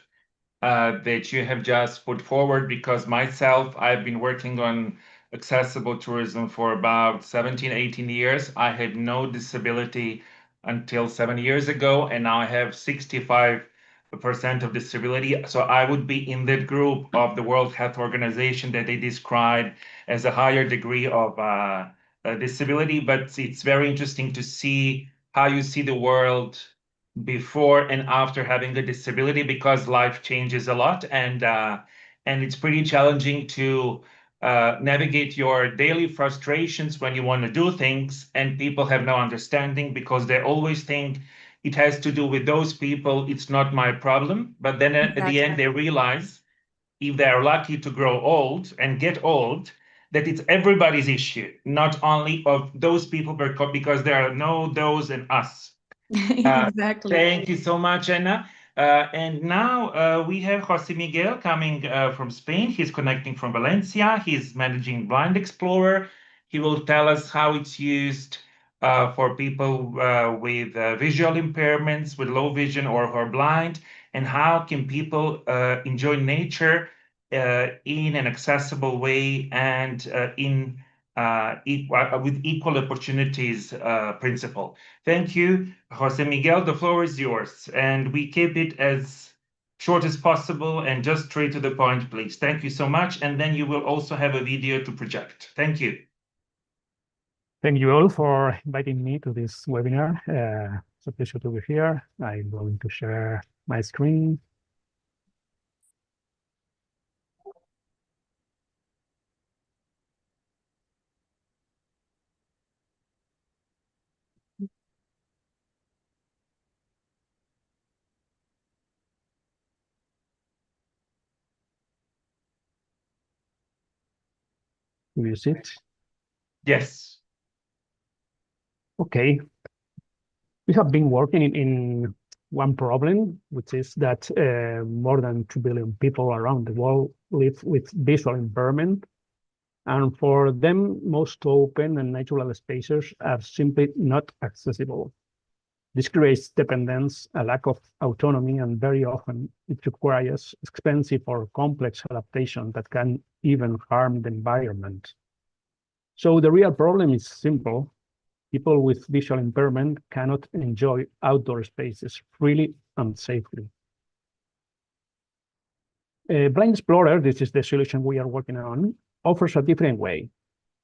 that you have just put forward, because myself, I've been working on accessible tourism for about 17, 18 years. I had no disability until 7 years ago, and now I have 65% of disability. So I would be in that group of the World Health Organization that they describe as a higher degree of disability. But it's very interesting to see how you see the world before and after having a disability, because life changes a lot, and it's pretty challenging to navigate your daily frustrations when you want to do things, and people have no understanding because they always think it has to do with those people. It's not my problem. But then at the end, they realize, if they are lucky to grow old and get old, that it's everybody's issue, not only of those people, because there are no those and us. Exactly. Thank you so much, Anna. And now we have Jose Miguel coming from Spain. He's connecting from Valencia. He's managing Blind Explorer. He will tell us how it's used for people with visual impairments, with low vision or who are blind, and how can people enjoy nature in an accessible way and with equal opportunities principle. Thank you, Jose Miguel. The floor is yours, and we keep it as short as possible and just straight to the point, please. Thank you so much, and then you will also have a video to project. Thank you. Thank you all for inviting me to this webinar. It's a pleasure to be here. I'm going to share my screen. Do you see it? Yes. Okay. We have been working in one problem, which is that more than 2 billion people around the world live with visual impairment. And for them, most open and natural spaces are simply not accessible. This creates dependence, a lack of autonomy, and very often it requires expensive or complex adaptation that can even harm the environment. So the real problem is simple. People with visual impairment cannot enjoy outdoor spaces freely and safely. Blind Explorer, this is the solution we are working on, offers a different way.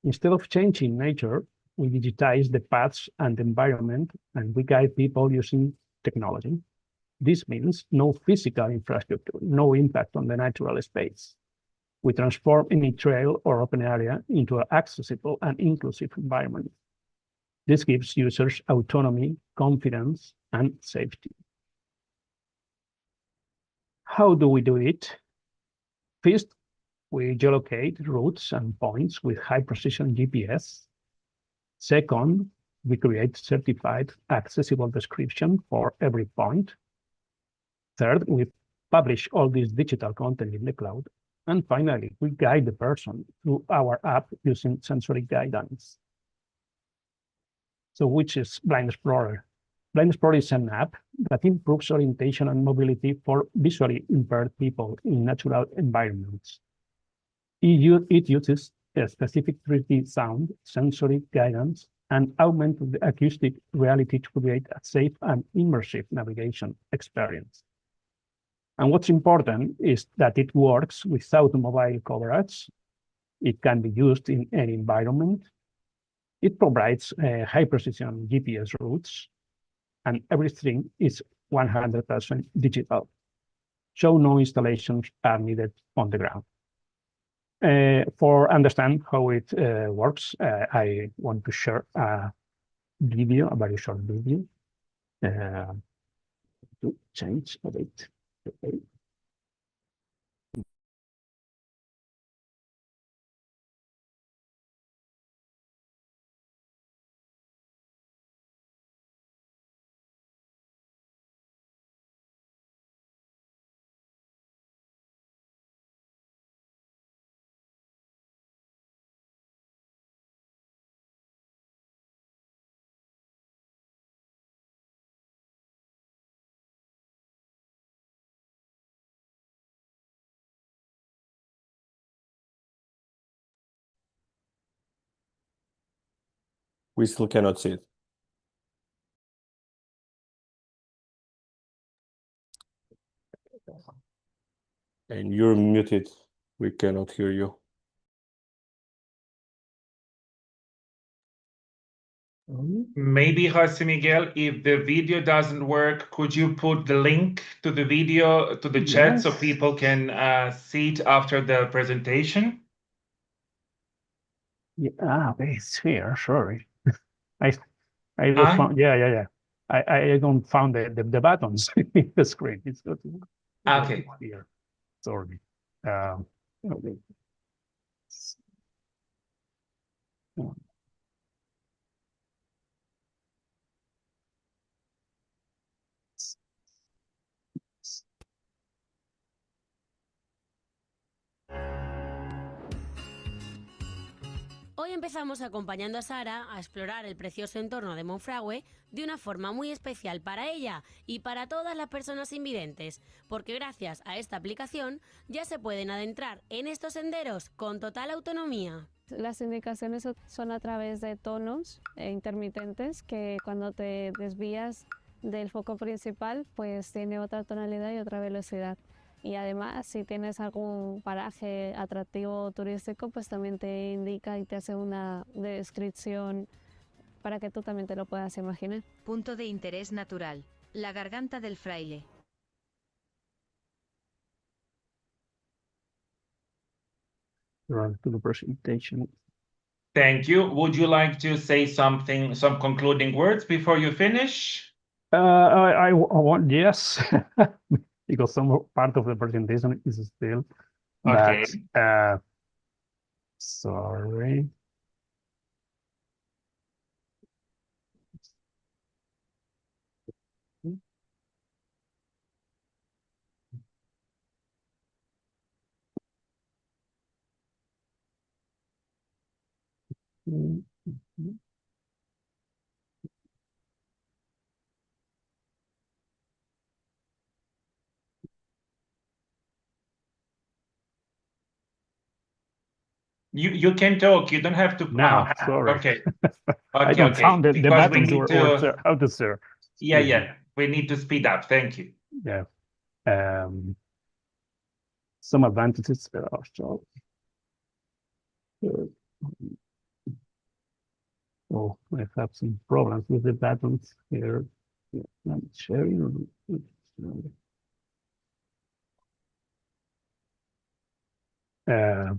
Instead of changing nature, we digitize the paths and environment, and we guide people using technology. This means no physical infrastructure, no impact on the natural space. We transform any trail or open area into an accessible and inclusive environment. This gives users autonomy, confidence, and safety. How do we do it? First, we geolocate routes and points with high-precision GPS. Second, we create certified accessible description for every point. Third, we publish all this digital content in the cloud. And finally, we guide the person through our app using sensory guidance. So which is Blind Explorer? Blind Explorer is an app that improves orientation and mobility for visually impaired people in natural environments. It uses a specific 3D sound, sensory guidance, and augmented acoustic reality to create a safe and immersive navigation experience. And what's important is that it works without mobile coverage. It can be used in any environment. It provides high-precision GPS routes, and everything is 100% digital. So no installations are needed on the ground. For understand how it works, I want to share a video, a very short video. To change a bit. Okay. We still cannot see it. And you're muted. We cannot hear you. Maybe, Jose Miguel, if the video doesn't work, could you put the link to the video to the chat so people can see it after the presentation? Yeah, okay, it's here. Sorry, I just found. Yeah. I don't found the buttons in the screen. It's good. Okay. Here. Sorry. Okay. Hoy empezamos acompañando a Sara a explorar el precioso entorno de Monfragüe de una forma muy especial para ella y para todas las personas invidentes, porque gracias a esta aplicación ya se pueden adentrar en estos senderos con total autonomía. Las indicaciones son a través de tonos intermitentes que cuando te desvías del foco principal pues tiene otra tonalidad y otra velocidad. Y además, si tienes algún paraje atractivo turístico, pues también te indica y te hace una descripción para que tú también te lo puedas imaginar. Punto de interés natural, la garganta del fraile. To the presentation. Thank you. Would you like to say something, some concluding words before you finish? I want, yes, because some part of the presentation is still, Okay. but sorry. You can talk. You don't have to. No, sorry. Okay. I Okay. don't Okay. found the Because we buttons need to. or how to share. Yeah. Yeah. We need to speed up. Thank you. Yeah. Some advantages so. Oh, I have some problems with the buttons here. Yeah, I'm sharing.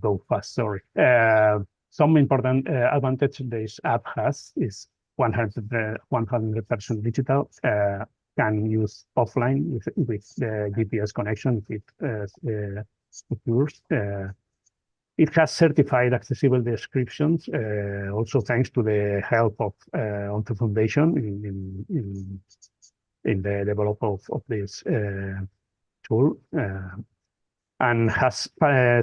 Go fast, sorry. Some important advantage this app has is 100% digital. Can use offline with the GPS connection with yours. It has certified accessible descriptions, also thanks to the help of ONTO Foundation in the development of this tool. And has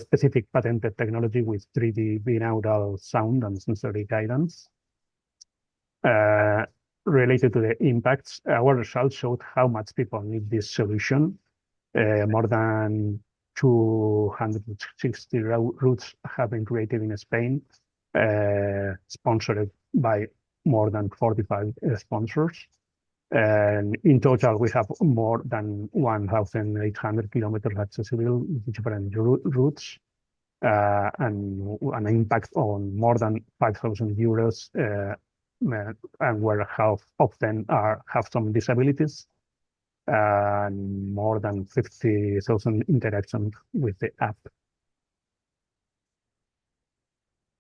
specific patented technology with 3D binaural sound and sensory guidance. Related to the impacts, our results showed how much people need this solution. More than 260 routes have been created in Spain, sponsored by more than 45 sponsors. And in total, we have more than 1,800 kilometers accessible different routes, and an impact on more than 5,000 euros, and where half of them have some disabilities, and more than 50,000 interactions with the app.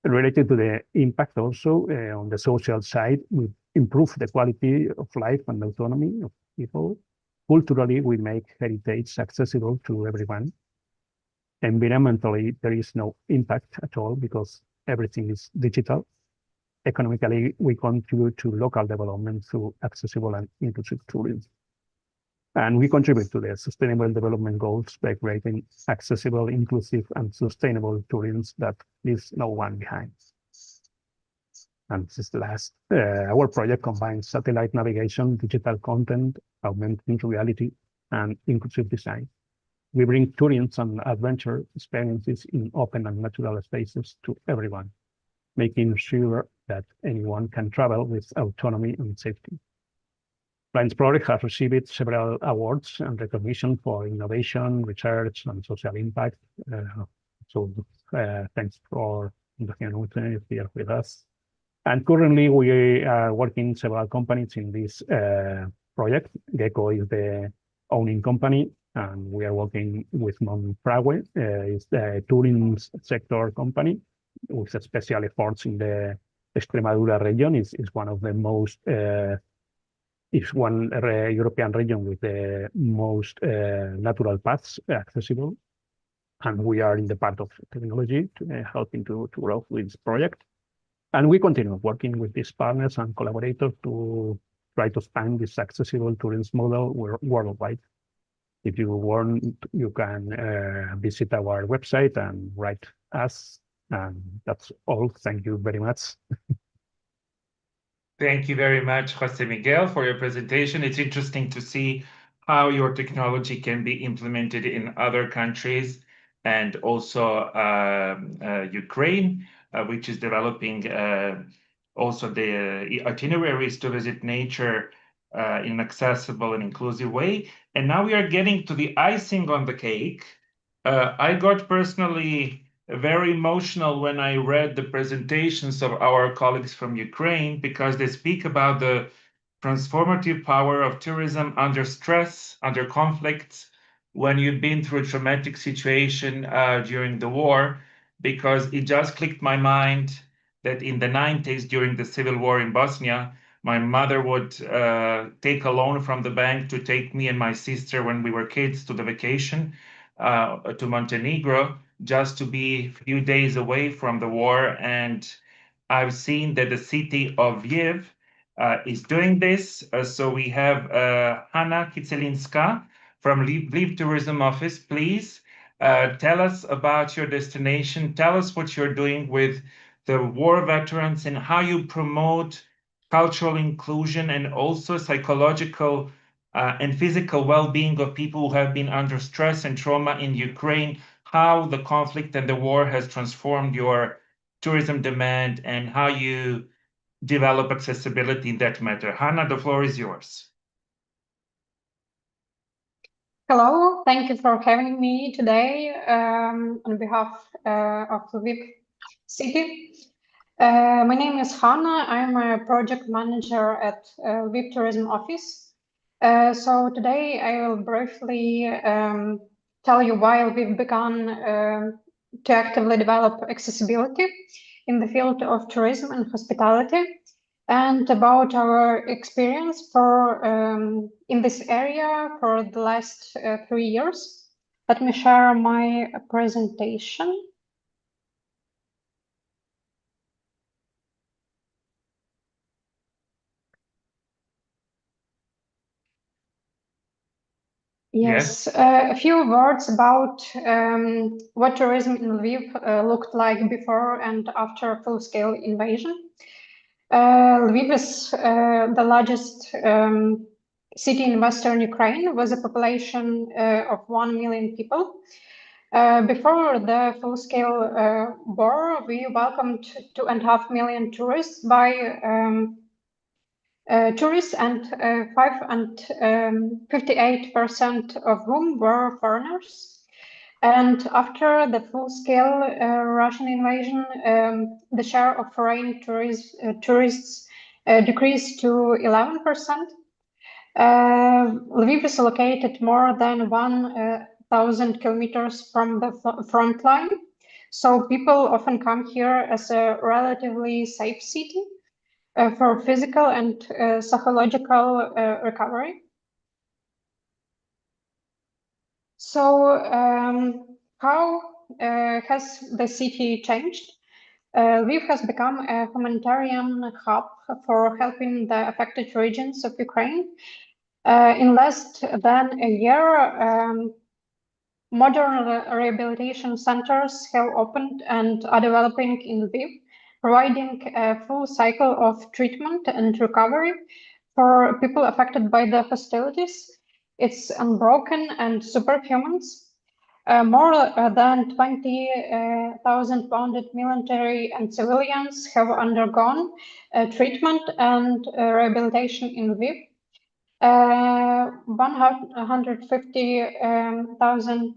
Related to the impact also on the social side, we improve the quality of life and autonomy of people. Culturally, we make heritage accessible to everyone. Environmentally, there is no impact at all because everything is digital. Economically, we contribute to local development through accessible and inclusive tourism. And we contribute to the Sustainable Development Goals by creating accessible, inclusive, and sustainable tourism that leaves no one behind. And this is the last. Our project combines satellite navigation, digital content, augmented reality, and inclusive design. We bring tourism and adventure experiences in open and natural spaces to everyone, making sure that anyone can travel with autonomy and safety. Blind Explorer has received several awards and recognition for innovation, research, and social impact. Thanks for Fundación here with us. And currently, we are working several companies in this project. Gecko is the owning company, and we are working with Monfragüe. It's the tourism sector company with special efforts in the Extremadura region. Is one of the most it's one European region with the most natural paths accessible. And we are in the part of technology helping to grow with this project. And we continue working with these partners and collaborators to try to expand this accessible tourism model worldwide. If you want, you can visit our website and write us And that's all. Thank you very much. Thank you very much, Jose Miguel, for your presentation. It's interesting to see how your technology can be implemented in other countries, and also Ukraine, which is developing also the itineraries to visit nature in an accessible and inclusive way. And now we are getting to the icing on the cake. I got personally very emotional when I read the presentations of our colleagues from Ukraine, because they speak about the transformative power of tourism under stress, under conflict, when you've been through a traumatic situation during the war, because it just clicked my mind that in the 90s, during the civil war in Bosnia, my mother would take a loan from the bank to take me and my sister when we were kids to the vacation to Montenegro, just to be a few days away from the war. And I've seen that the city of Lviv is doing this. So we have Hanna Kitselinska from Lviv Tourism Office. Please tell us about your destination. Tell us what you're doing with the war veterans and how you promote cultural inclusion and also psychological and physical well-being of people who have been under stress and trauma in Ukraine, how the conflict and the war has transformed your tourism demand, and how you develop accessibility in that matter. Hanna, the floor is yours. Hello, thank you for having me today on behalf of Lviv City. My name is Hanna. I'm a project manager at Lviv Tourism Office. So today I will briefly tell you why we've begun to actively develop accessibility in the field of tourism and hospitality, and about our experience for in this area for the last 3 years. Let me share my presentation. Yes, a few words about what tourism in Lviv looked like before and after full-scale invasion. Lviv is the largest city in Western Ukraine with a population of 1 million people. Before the full-scale war, we welcomed 2.5 million tourists tourists, and 58% of whom were foreigners. And after the full-scale Russian invasion, the share of foreign tourists decreased to 11%. Lviv is located more than 1,000 kilometers from the front line, so people often come here as a relatively safe city for physical and psychological recovery. So how has the city changed? Lviv has become a humanitarian hub for helping the affected regions of Ukraine. In less than a year, modern rehabilitation centers have opened and are developing in Lviv, providing a full cycle of treatment and recovery for people affected by the hostilities. It's unbroken and superhumans. More than 20,000 wounded military and civilians have undergone treatment and rehabilitation in Lviv. 150,000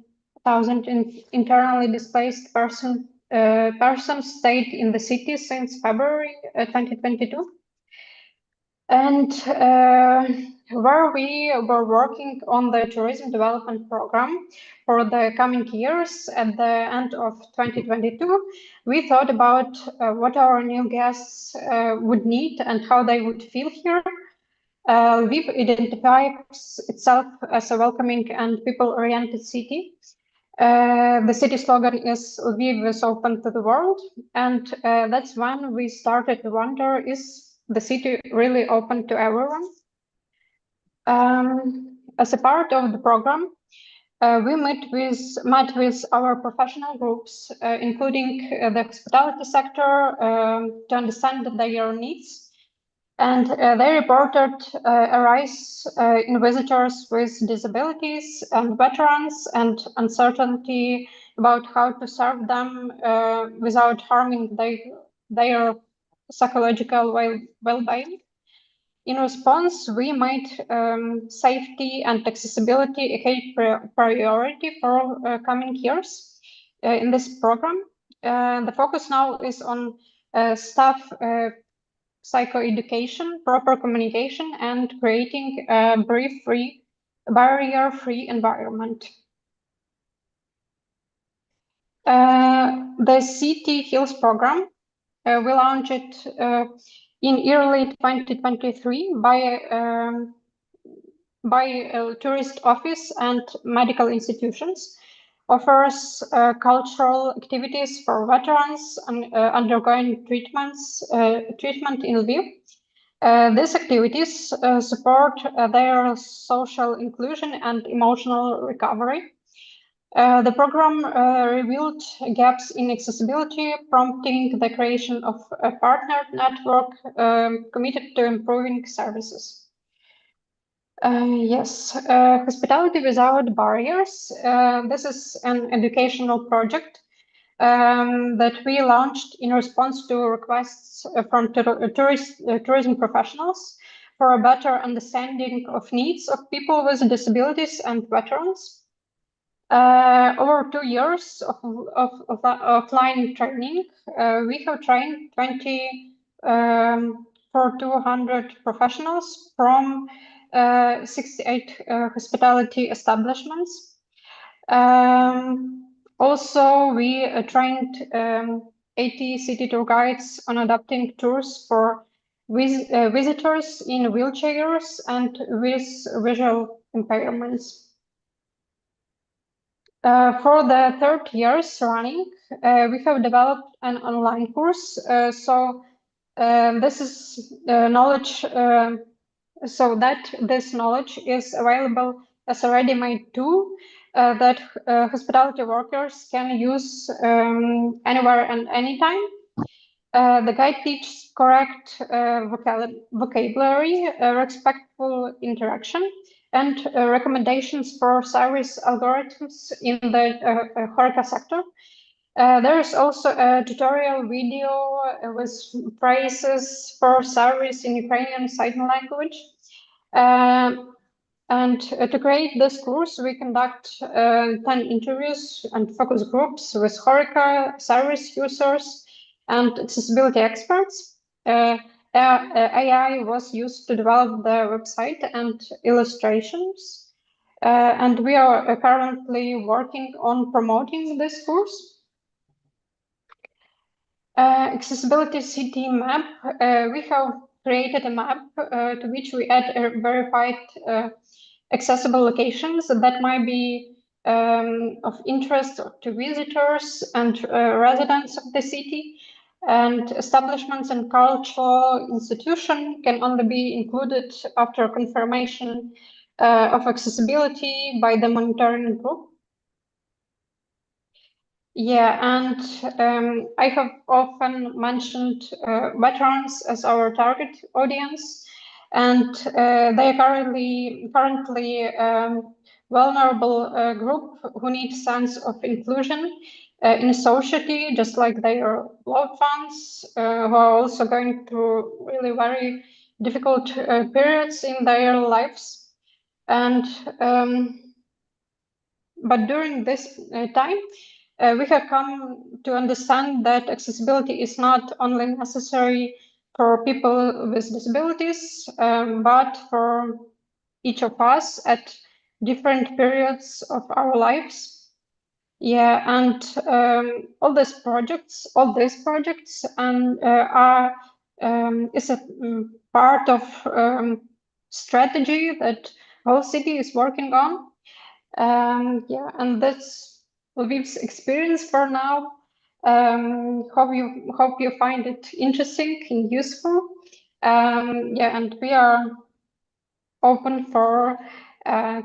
internally displaced persons stayed in the city since February 2022. And where we were working on the tourism development program for the coming years at the end of 2022, we thought about what our new guests would need and how they would feel here. Lviv identifies itself as a welcoming and people-oriented city. The city slogan is Lviv is open to the world, and that's when we started to wonder, is the city really open to everyone? As a part of the program, We met with our professional groups, including the hospitality sector, to understand their needs. And they reported a rise in visitors with disabilities and veterans, and uncertainty about how to serve them without harming their psychological well-being. In response, we made safety and accessibility a key priority for coming years in this program. The focus now is on staff psychoeducation, proper communication, and creating a barrier-free environment. The City Heals program, we launched it in early 2023 by a tourist office and medical institutions, offers cultural activities for veterans and undergoing treatment in Lviv. These activities support their social inclusion and emotional recovery. The program revealed gaps in accessibility, prompting the creation of a partner network committed to improving services. Yes, Hospitality Without Barriers. This is an educational project that we launched in response to requests from tourism professionals for a better understanding of needs of people with disabilities and veterans. Over 2 years of offline training, we have trained 200 professionals from 68 hospitality establishments. Also, we trained 80 city tour guides on adapting tours for visitors in wheelchairs and with visual impairments. For the third years running, we have developed an online course. This is knowledge, so that this knowledge is available as a ready-made tool that hospitality workers can use anywhere and anytime. The guide teaches correct vocabulary, respectful interaction, and recommendations for service algorithms in the HoReCa sector. There is also a tutorial video with phrases for service in Ukrainian Sign Language. And to create this course, we conduct 10 interviews and focus groups with HoReCa service users and accessibility experts. AI was used to develop the website and illustrations. And we are currently working on promoting this course. Accessibility city map. We have created a map to which we add verified accessible locations that might be of interest to visitors and residents of the city. And establishments and cultural institutions can only be included after confirmation of accessibility by the monitoring group. Yeah, and I have often mentioned veterans as our target audience, and they are currently vulnerable group who need sense of inclusion in society, just like their loved ones who are also going through really very difficult periods in their lives. And but during this time, we have come to understand that accessibility is not only necessary for people with disabilities, but for each of us at different periods of our lives. Yeah, and all these projects are is a part of strategy that whole city is working on. Yeah, and that's Lviv's experience for now. Hope you find it interesting and useful. Yeah, and we are open for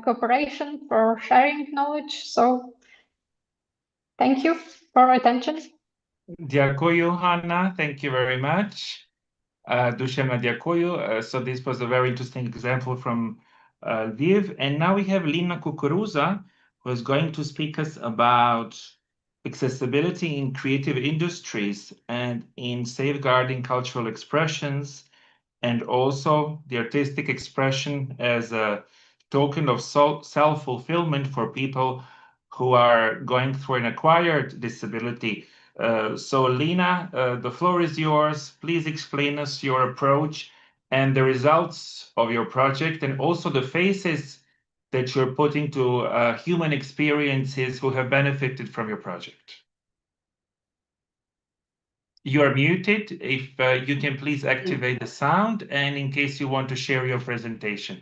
cooperation, for sharing knowledge. So thank you for attention. Дякую, Hanna. Thank you very much. Dushevna дякую. So this was a very interesting example from Lviv. And now we have Lina Kukuruza, who is going to speak us about accessibility in creative industries and in safeguarding cultural expressions, and also the artistic expression as a token of self-fulfillment for people who are going through an acquired disability. So Lina, the floor is yours. Please explain us your approach and the results of your project, and also the faces that you're putting to human experiences who have benefited from your project. You are muted. If you can please activate the sound, and in case you want to share your presentation.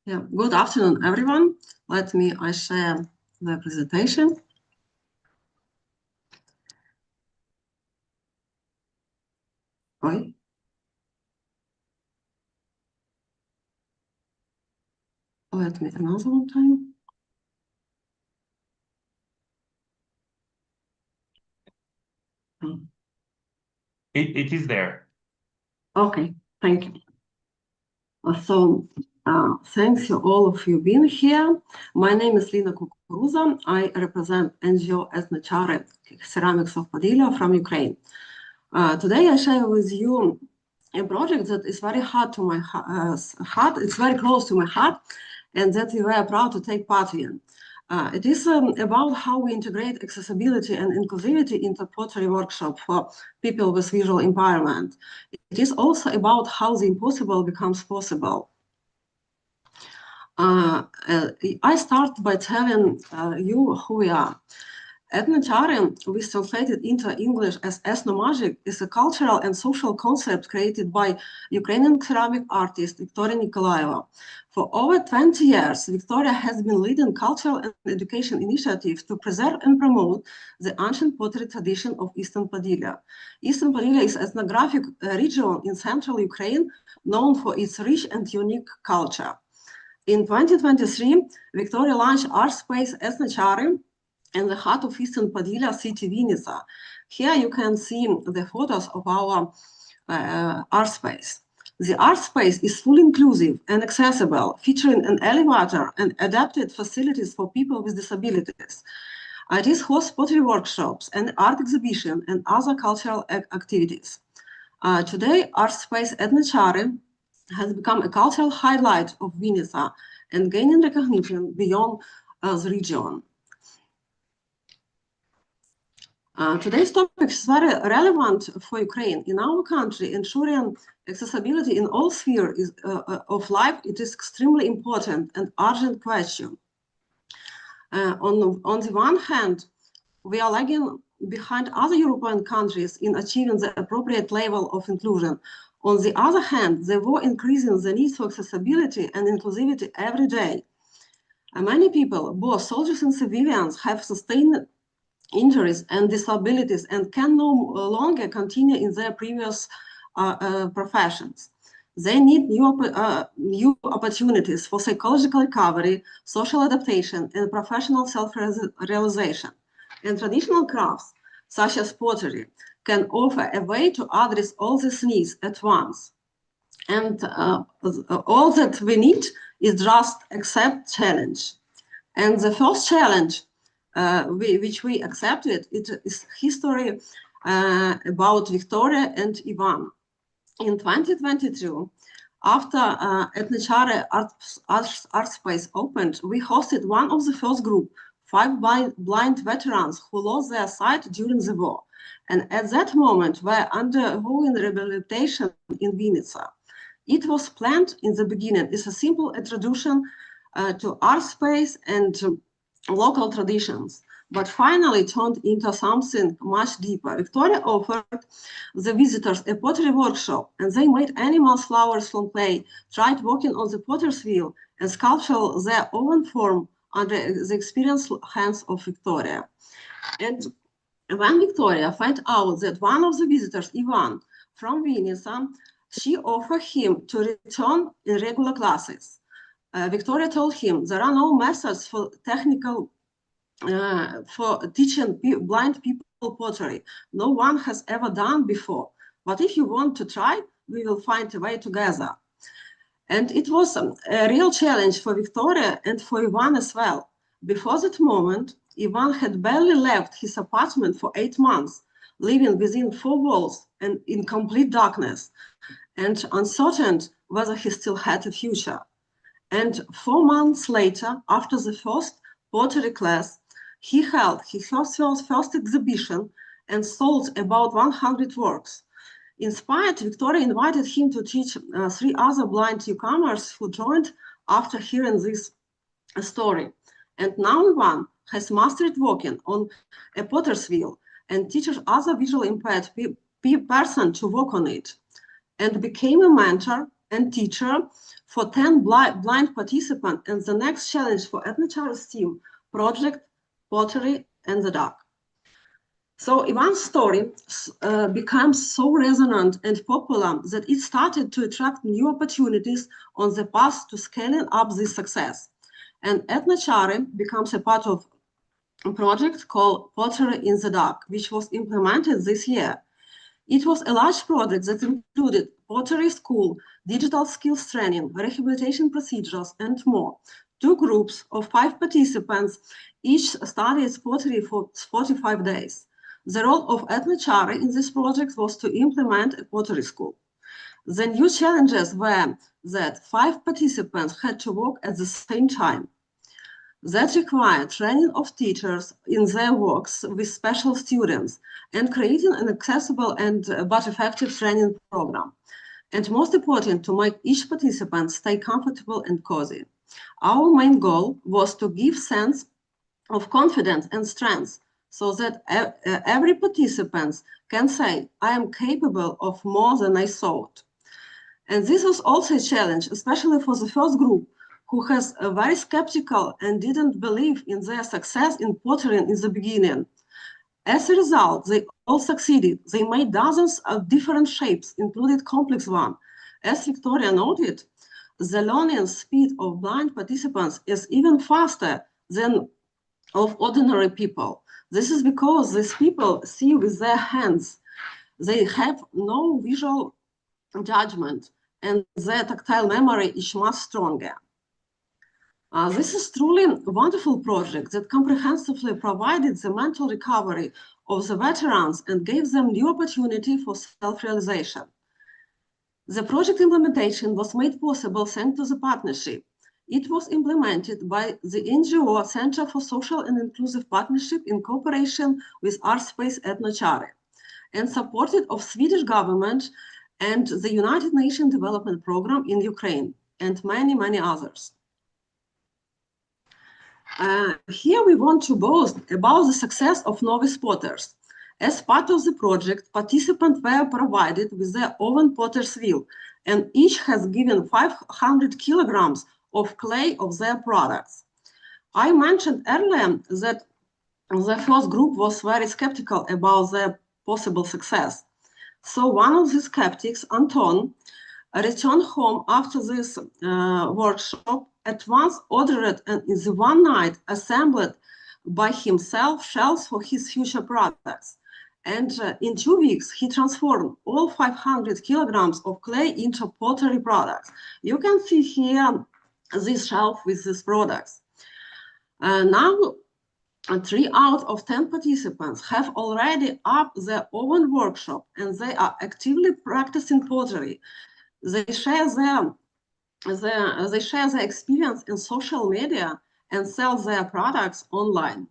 Yeah, good afternoon, everyone. Let me share the presentation. Oi. Let me another one time. It is there. Okay, thank you. So, thanks you all of you being here. My name is Lina Kukuruza. I represent NGO Etnechare Ceramics of Padilla from Ukraine. Today I share with you a project that is very hard to my heart. It's very close to my heart, and that we were proud to take part in. It is about how we integrate accessibility and inclusivity into pottery workshop for people with visual impairment. It is also about how the impossible becomes possible. I start by telling you who we are. Etnechare, we translated into English as ethnomagic, is a cultural and social concept created by Ukrainian ceramic artist Victoria Nikolaeva. For over 20 years, Victoria has been leading cultural and education initiatives to preserve and promote the ancient pottery tradition of Eastern Podillia. Eastern Podillia is an ethnographic region in central Ukraine known for its rich and unique culture. In 2023, Victoria launched art space Etnechare in the heart of Eastern Podillia city, Vinica. Here you can see the photos of our art space. The art space is fully inclusive and accessible, featuring an elevator and adapted facilities for people with disabilities. It is hosts pottery workshops and art exhibition and other cultural activities. Today, art space Etnechare has become a cultural highlight of Vinica and gaining recognition beyond the region. Today's topic is very relevant for Ukraine. In our country, ensuring accessibility in all spheres of life, it is extremely important and urgent question. On the one hand, we are lagging behind other European countries in achieving the appropriate level of inclusion. On the other hand, the war increasing the need for accessibility and inclusivity every day. Many people, both soldiers and civilians, have sustained injuries and disabilities and can no longer continue in their previous professions. They need new opportunities for psychological recovery, social adaptation, and professional self-realization. And traditional crafts, such as pottery, can offer a way to address all these needs at once. And all that we need is just accept challenge. And the first challenge which we accepted, it is history about Victoria and Ivan. In 2022, after Etnechare art space opened, we hosted one of the first group, 5 blind veterans who lost their sight during the war. And at that moment, were undergoing rehabilitation in Vinica. It was planned in the beginning as a simple introduction to art space and local traditions, but finally turned into something much deeper. Victoria offered the visitors a pottery workshop, and they made animals, flowers from clay, tried walking on the potter's wheel, and sculptured their own form under the experienced hands of Victoria. And when Victoria found out that one of the visitors, Ivan, from Vinica, she offered him to return in regular classes. Victoria told him there are no methods for technical for teaching blind people pottery. No one has ever done before. But if you want to try, we will find a way together. And it was a real challenge for Victoria and for Ivan as well. Before that moment, Ivan had barely left his apartment for 8 months, living within 4 walls and in complete darkness, and uncertain whether he still had a future. And 4 months later, after the first pottery class, he held his first exhibition and sold about 100 works. Inspired, Victoria invited him to teach 3 other blind newcomers who joined after hearing this story. And now Ivan has mastered working on a potter's wheel and teaches other visually impaired person to work on it, and became a mentor and teacher for 10 blind participants and the next challenge for Ethnochar's team, Project Pottery and the Dark. So Ivan's story becomes so resonant and popular that it started to attract new opportunities on the path to scaling up this success. And Ethnachari becomes a part of a project called Pottery in the Dark, which was implemented this year. It was a large project that included pottery school, digital skills training, rehabilitation procedures, and more. 2 groups of 5 participants each studied pottery for 45 days. The role of Ethnachari in this project was to implement a pottery school. The new challenges were that 5 participants had to work at the same time. That required training of teachers in their works with special students and creating an accessible but effective training program. And most important, to make each participant stay comfortable and cozy. Our main goal was to give sense of confidence and strength so that every participant can say, I am capable of more than I thought. And this was also a challenge, especially for the first group, who was very skeptical and didn't believe in their success in pottery in the beginning. As a result, they all succeeded. They made dozens of different shapes, including complex ones. As Victoria noted, the learning speed of blind participants is even faster than of ordinary people. This is because these people see with their hands. They have no visual judgment, and their tactile memory is much stronger. This is truly a wonderful project that comprehensively provided the mental recovery of the veterans and gave them new opportunity for self-realization. The project implementation was made possible thanks to the partnership. It was implemented by the NGO Center for Social and Inclusive Partnership in cooperation with Artspace Ethnachari, and supported of Swedish government and the United Nations Development Program in Ukraine, and many, many others. Here we want to boast about the success of novice potters. As part of the project, participants were provided with their own potter's wheel, and each has given 500 kilograms of clay of their products. I mentioned earlier that the first group was very skeptical about their possible success. So one of the skeptics, Anton, returned home after this workshop, at once ordered and in the one night assembled by himself shells for his future products. And in 2 weeks, he transformed all 500 kilograms of clay into pottery products. You can see here this shelf with these products. Now, 3 out of 10 participants have already up their own workshop, and they are actively practicing pottery. They share their experience in social media and sell their products online.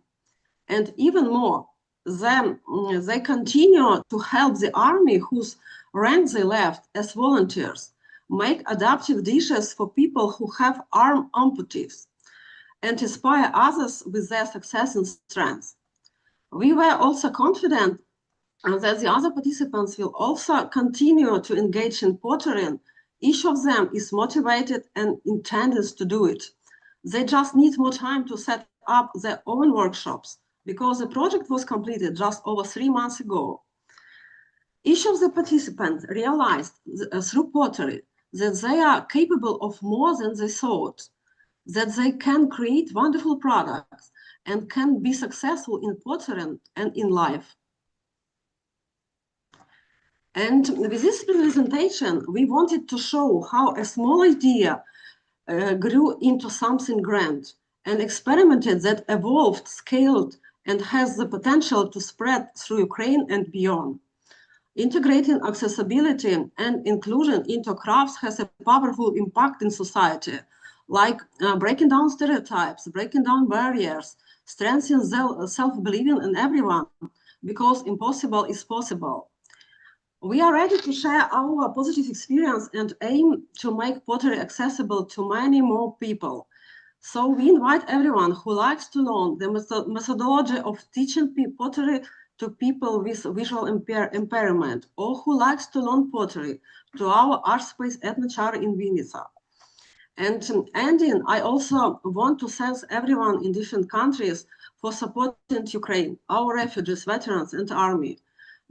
And even more, they continue to help the army whose rank they left as volunteers, make adaptive dishes for people who have arm amputees, and inspire others with their success and strength. We were also confident that the other participants will also continue to engage in pottery. Each of them is motivated and intends to do it. They just need more time to set up their own workshops because the project was completed just over 3 months ago. Each of the participants realized through pottery that they are capable of more than they thought. that they can create wonderful products and can be successful in pottery and in life. And with this presentation, we wanted to show how a small idea grew into something grand, and experimented that evolved, scaled, and has the potential to spread through Ukraine and beyond. Integrating accessibility and inclusion into crafts has a powerful impact in society, like breaking down stereotypes, breaking down barriers, strengthening self-believing in everyone, because impossible is possible. We are ready to share our positive experience and aim to make pottery accessible to many more people. So we invite everyone who likes to learn the methodology of teaching pottery to people with visual impairment, or who likes to learn pottery, to our art space Etnochar in Vinnytsia. And ending, I also want to thank everyone in different countries for supporting Ukraine, our refugees, veterans, and army.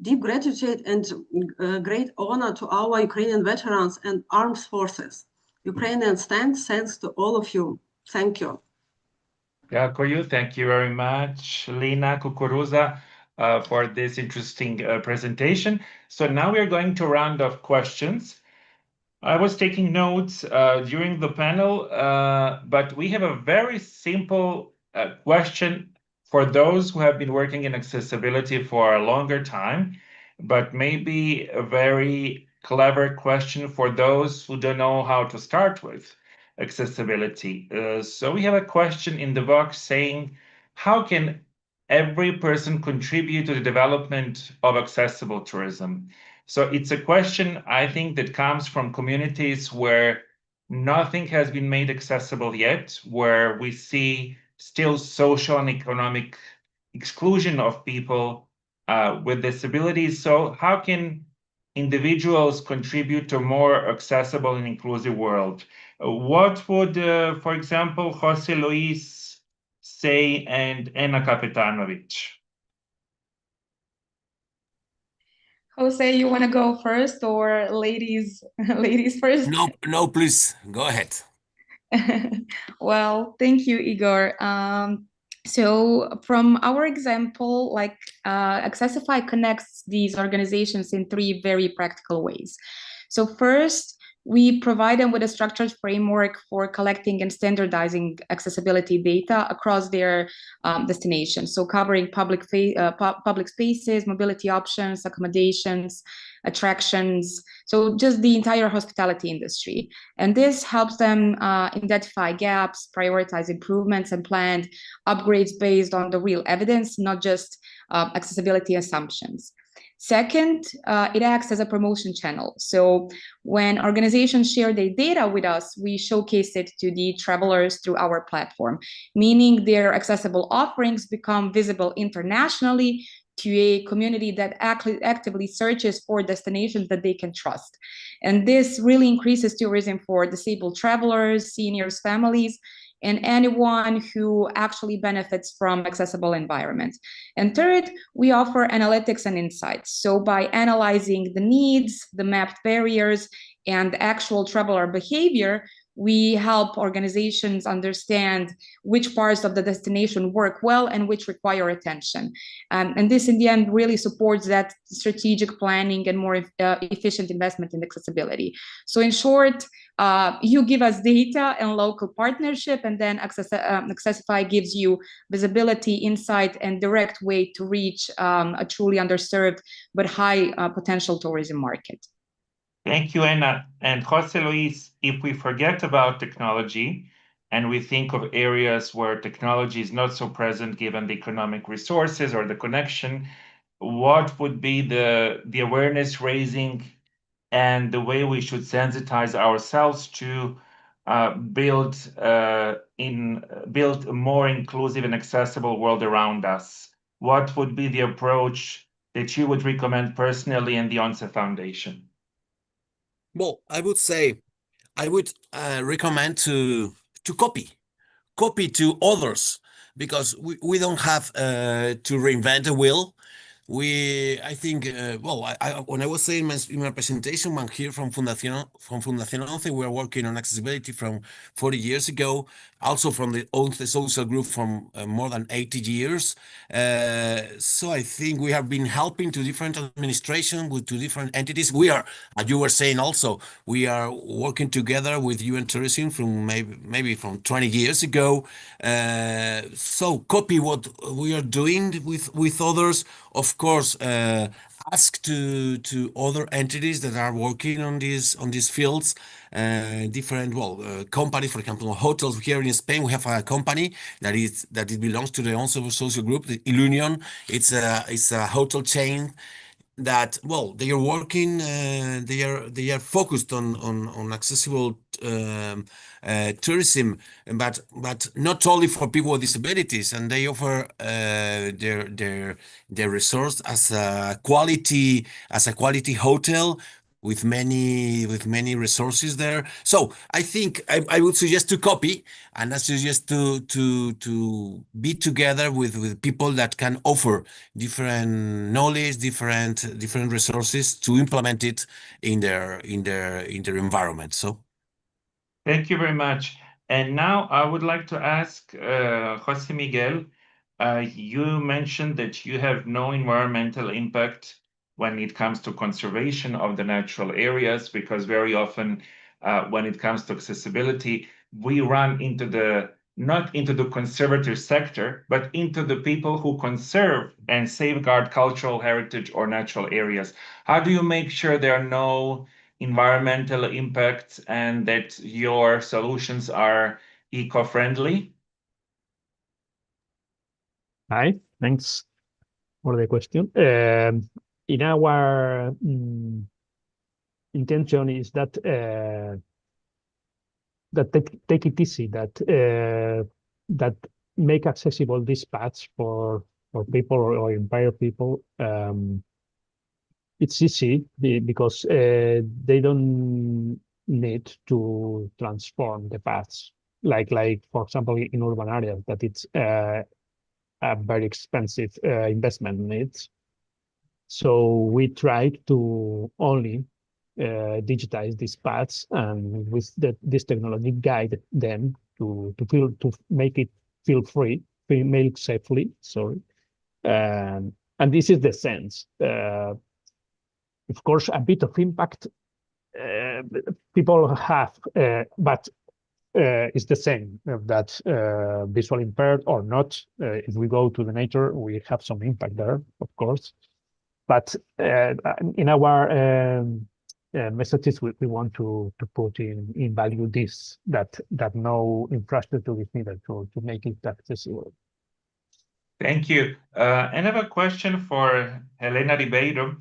Deep gratitude and great honor to our Ukrainian veterans and armed forces. Ukrainians, thanks to all of you. Thank you. Дякую. Thank you very much, Lina Kukuruza, for this interesting presentation. So now we are going to round of questions. I was taking notes during the panel, but we have a very simple question for those who have been working in accessibility for a longer time, but maybe a very clever question for those who don't know how to start with accessibility. So we have a question in the box saying, how can every person contribute to the development of accessible tourism? So it's a question, I think, that comes from communities where nothing has been made accessible yet, where we see still social and economic exclusion of people with disabilities. So how can individuals contribute to a more accessible and inclusive world? What would, for example, Jose Luis say and Anna Kapetanovic? Jose, you want to go first, or ladies first? No, please go ahead. Well, thank you, Igor. So from our example, like Accessify connects these organizations in three very practical ways. So first, we provide them with a structured framework for collecting and standardizing accessibility data across their destinations. So covering public spaces, mobility options, accommodations, attractions, so just the entire hospitality industry. And this helps them identify gaps, prioritize improvements, and plan upgrades based on the real evidence, not just accessibility assumptions. Second, it acts as a promotion channel. So when organizations share their data with us, we showcase it to the travelers through our platform, meaning their accessible offerings become visible internationally to a community that actively searches for destinations that they can trust. And this really increases tourism for disabled travelers, seniors, families, and anyone who actually benefits from accessible environments. And third, we offer analytics and insights. So by analyzing the needs, the mapped barriers, and actual traveler behavior, we help organizations understand which parts of the destination work well and which require attention. And this, in the end, really supports that strategic planning and more efficient investment in accessibility. So in short, you give us data and local partnership, and then Accessify gives you visibility, insight, and direct way to reach a truly underserved but high potential tourism market. Thank you, Anna. And Jose Luis, if we forget about technology and we think of areas where technology is not so present given the economic resources or the connection, what would be the awareness raising and the way we should sensitize ourselves to build a more inclusive and accessible world around us? What would be the approach that you would recommend personally in the ONCE Foundation? Well, I would say I would recommend to copy to others, because we don't have to reinvent the wheel. I think, well, when I was saying in my presentation, I'm here from Fundación 11. We're working on accessibility from 40 years ago, also from the 11 social group from more than 80 years. So I think we have been helping to different administrations with two different entities. We are, as you were saying also, we are working together with UN Tourism from maybe from 20 years ago. So copy what we are doing with others. Of course, ask to other entities that are working on these fields, different companies, for example, hotels here in Spain. We have a company that it belongs to the also social group, the Ilunion. It's a hotel chain that they are working, they are focused on accessible tourism, but not only for people with disabilities, and they offer their resource as a quality hotel with many resources there. So I think I would suggest to copy, and I suggest to be together with people that can offer different knowledge, different resources to implement it in their environment. So thank you very much. And now I would like to ask Jose Miguel, you mentioned that you have no environmental impact when it comes to conservation of the natural areas, because very often when it comes to accessibility, we run not into the conservative sector, but into the people who conserve and safeguard cultural heritage or natural areas. How do you make sure there are no environmental impacts and that your solutions are eco-friendly? Hi, thanks for the question. In our intention is that take it easy, that make accessible these paths for people or impaired people. It's easy because they don't need to transform the paths like for example in urban areas that it's a very expensive investment needs. So we try to only digitize these paths, and with this technology guide them to make it make safely. Sorry, and this is the sense. Of course, a bit of impact people have, but it's the same that visual impaired or not. If we go to the nature, we have some impact there, of course. But in our messages, we want to put in value this, that no infrastructure is needed to make it accessible. Thank you. I have a question for Helena Ribeiro.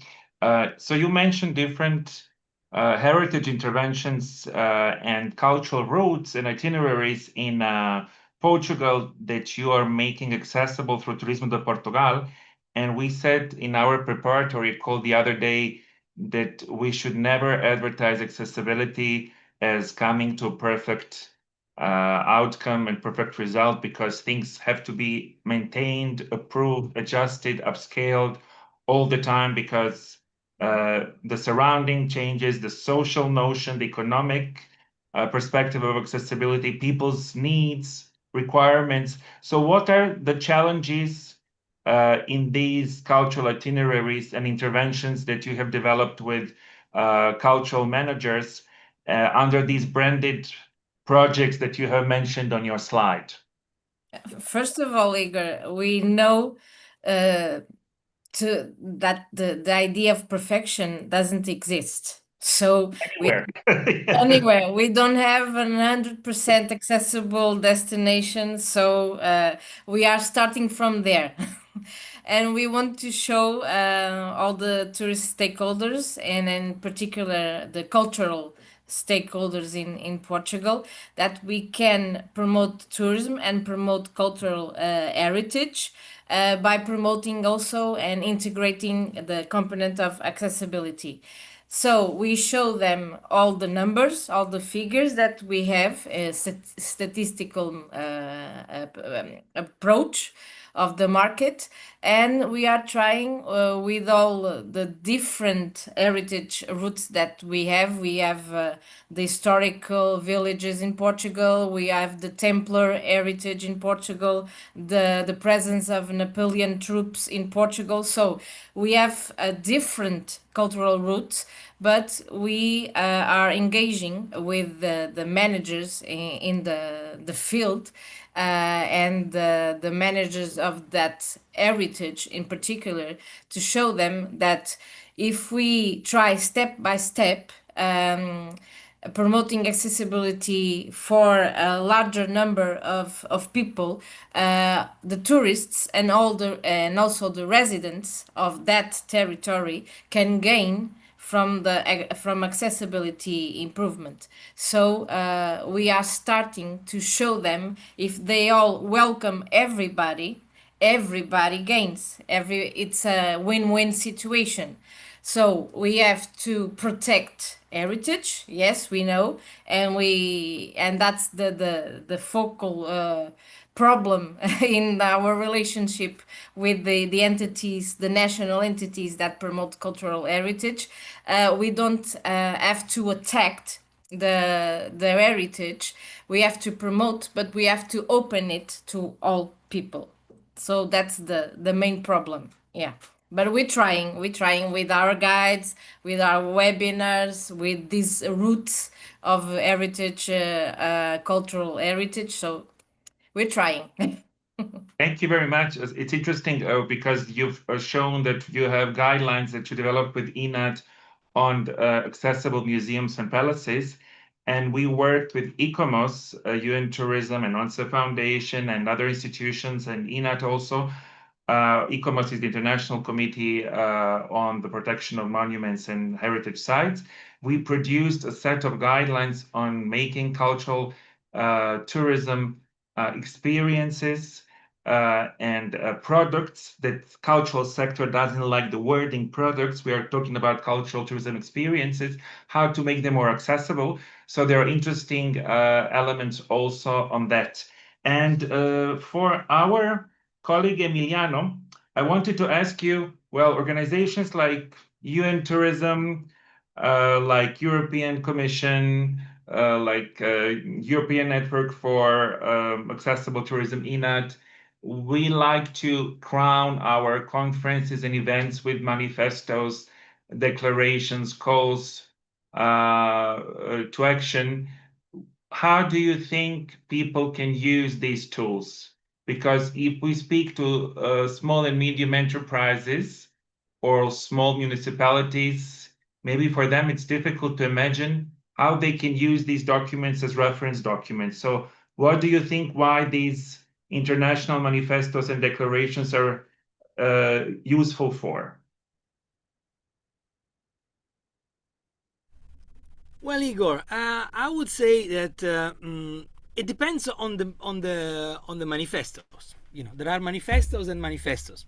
So you mentioned different heritage interventions and cultural routes and itineraries in Portugal that you are making accessible through Turismo de Portugal. And we said in our preparatory call the other day that we should never advertise accessibility as coming to a perfect outcome and perfect result, because things have to be maintained, approved, adjusted, upscaled all the time, because the surrounding changes, the social notion, the economic perspective of accessibility, people's needs, requirements. So what are the challenges in these cultural itineraries and interventions that you have developed with cultural managers under these branded projects that you have mentioned on your slide? First of all, Igor, we know that the idea of perfection doesn't exist. So anywhere we don't have 100% accessible destination. So we are starting from there. And we want to show all the tourist stakeholders, and in particular the cultural stakeholders in Portugal, that we can promote tourism and promote cultural heritage by promoting also and integrating the component of accessibility. So we show them all the numbers, all the figures that we have, a statistical approach of the market, And we are trying with all the different heritage routes that we have. We have the historical villages in Portugal, we have the Templar heritage in Portugal, the presence of Napoleon troops in Portugal. So we have a different cultural routes, but we are engaging with the managers in the field and the managers of that heritage in particular, to show them that if we try step by step promoting accessibility for a larger number of people, the tourists and also the residents of that territory can gain from accessibility improvement. So we are starting to show them, if they all welcome everybody, everybody gains. It's a win-win situation. So we have to protect heritage, yes, we know, and that's the focal problem in our relationship with the entities, the national entities that promote cultural heritage. We don't have to attack the heritage. We have to promote, but we have to open it to all people. So that's the main problem. Yeah. But we're trying with our guides, with our webinars, with these roots of heritage, cultural heritage. So we're trying. Thank you very much. It's interesting because you've shown that you have guidelines that you developed with ENAT on accessible museums and palaces. And we worked with ICOMOS, UN Tourism and ONCE Foundation and other institutions, and ENAT also. ICOMOS is the International Committee on the Protection of Monuments and Heritage Sites. We produced a set of guidelines on making cultural tourism experiences and products that cultural sector doesn't like the wording products. We are talking about cultural tourism experiences, how to make them more accessible. So there are interesting elements also on that. And for our colleague Emiliano, I wanted to ask you, well, organizations like UN Tourism, like European Commission, like European Network for Accessible Tourism, ENAT, we like to crown our conferences and events with manifestos, declarations, calls to action. How do you think people can use these tools? Because if we speak to small and medium enterprises or small municipalities, maybe for them it's difficult to imagine how they can use these documents as reference documents. So what do you think why these international manifestos and declarations are useful for? Well, Igor, I would say that it depends on the manifestos. You know, there are manifestos and manifestos,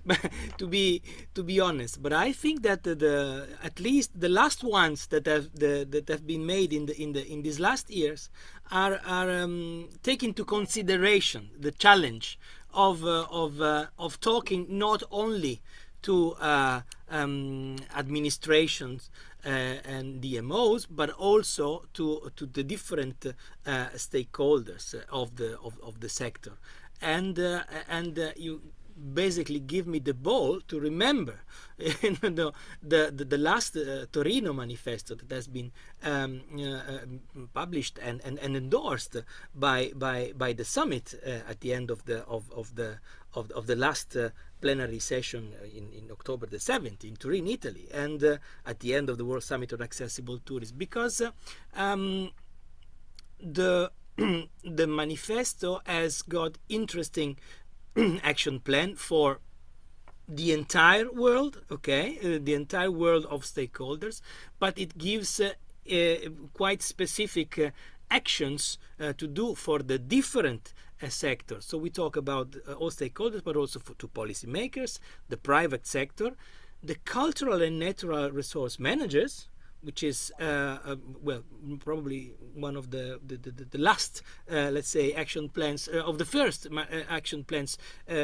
but to be honest. But I think that at least the last ones that have been made in these last years are take into consideration the challenge of talking not only to administrations and DMOs, but also to the different stakeholders of the sector, and you basically give me the ball to remember the last Torino manifesto that has been published and endorsed by the summit at the end of the last plenary session in October the 7th in Turin, Italy, and at the end of the World Summit on Accessible Tourism, because the manifesto has got interesting action plan for the entire world, okay, the entire world of stakeholders, but it gives quite specific actions to do for the different sectors. So we talk about all stakeholders, but also to policymakers, the private sector, the cultural and natural resource managers, which is well, probably one of the last, let's say, action plans of the first action plans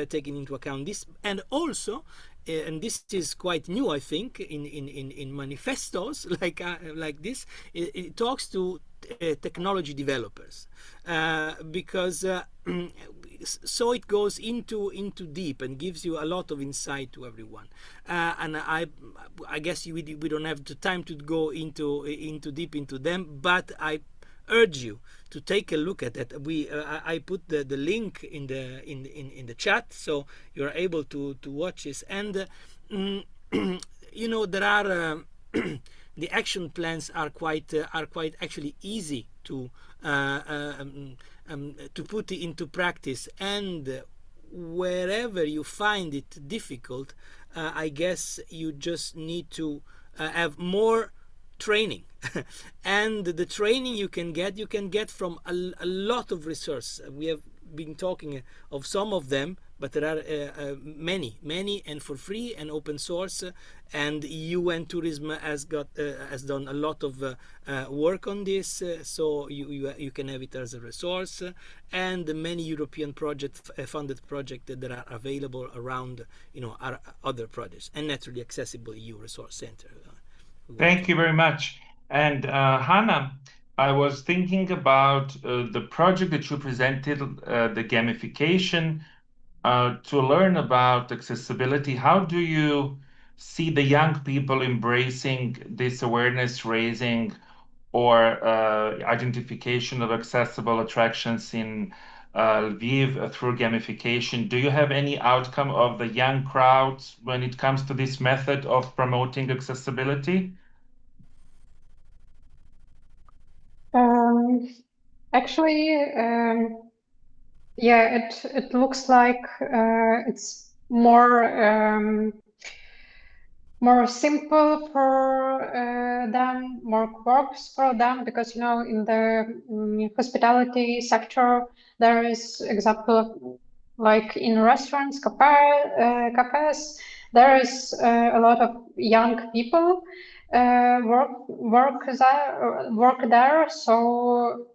taking into account this, and also. And this is quite new, I think, in manifestos like this. It talks to technology developers because so it goes into deep and gives you a lot of insight to everyone. And I guess we don't have the time to go into deep into them, but I urge you to take a look at that. I put the link in the chat, so you're able to watch this. And you know, there are the action plans are quite actually easy to put into practice, and wherever you find it difficult, I guess you just need to have more training. And the training you can get from a lot of resources. We have been talking of some of them, but there are many, and for free and open source. And UN Tourism has done a lot of work on this, so you can have it as a resource. And many European funded projects that are available around, you know, are other projects, and naturally accessible EU Resource Center. Thank you very much. And Hannah, I was thinking about the project that you presented, the gamification, to learn about accessibility. How do you see the young people embracing this awareness raising or identification of accessible attractions in Lviv through gamification? Do you have any outcome of the young crowds when it comes to this method of promoting accessibility? Actually, yeah, it looks like it's more simple for them, more quirks for them, because, you know, in the hospitality sector, there is example like in restaurants, cafes, there is a lot of young people work there, so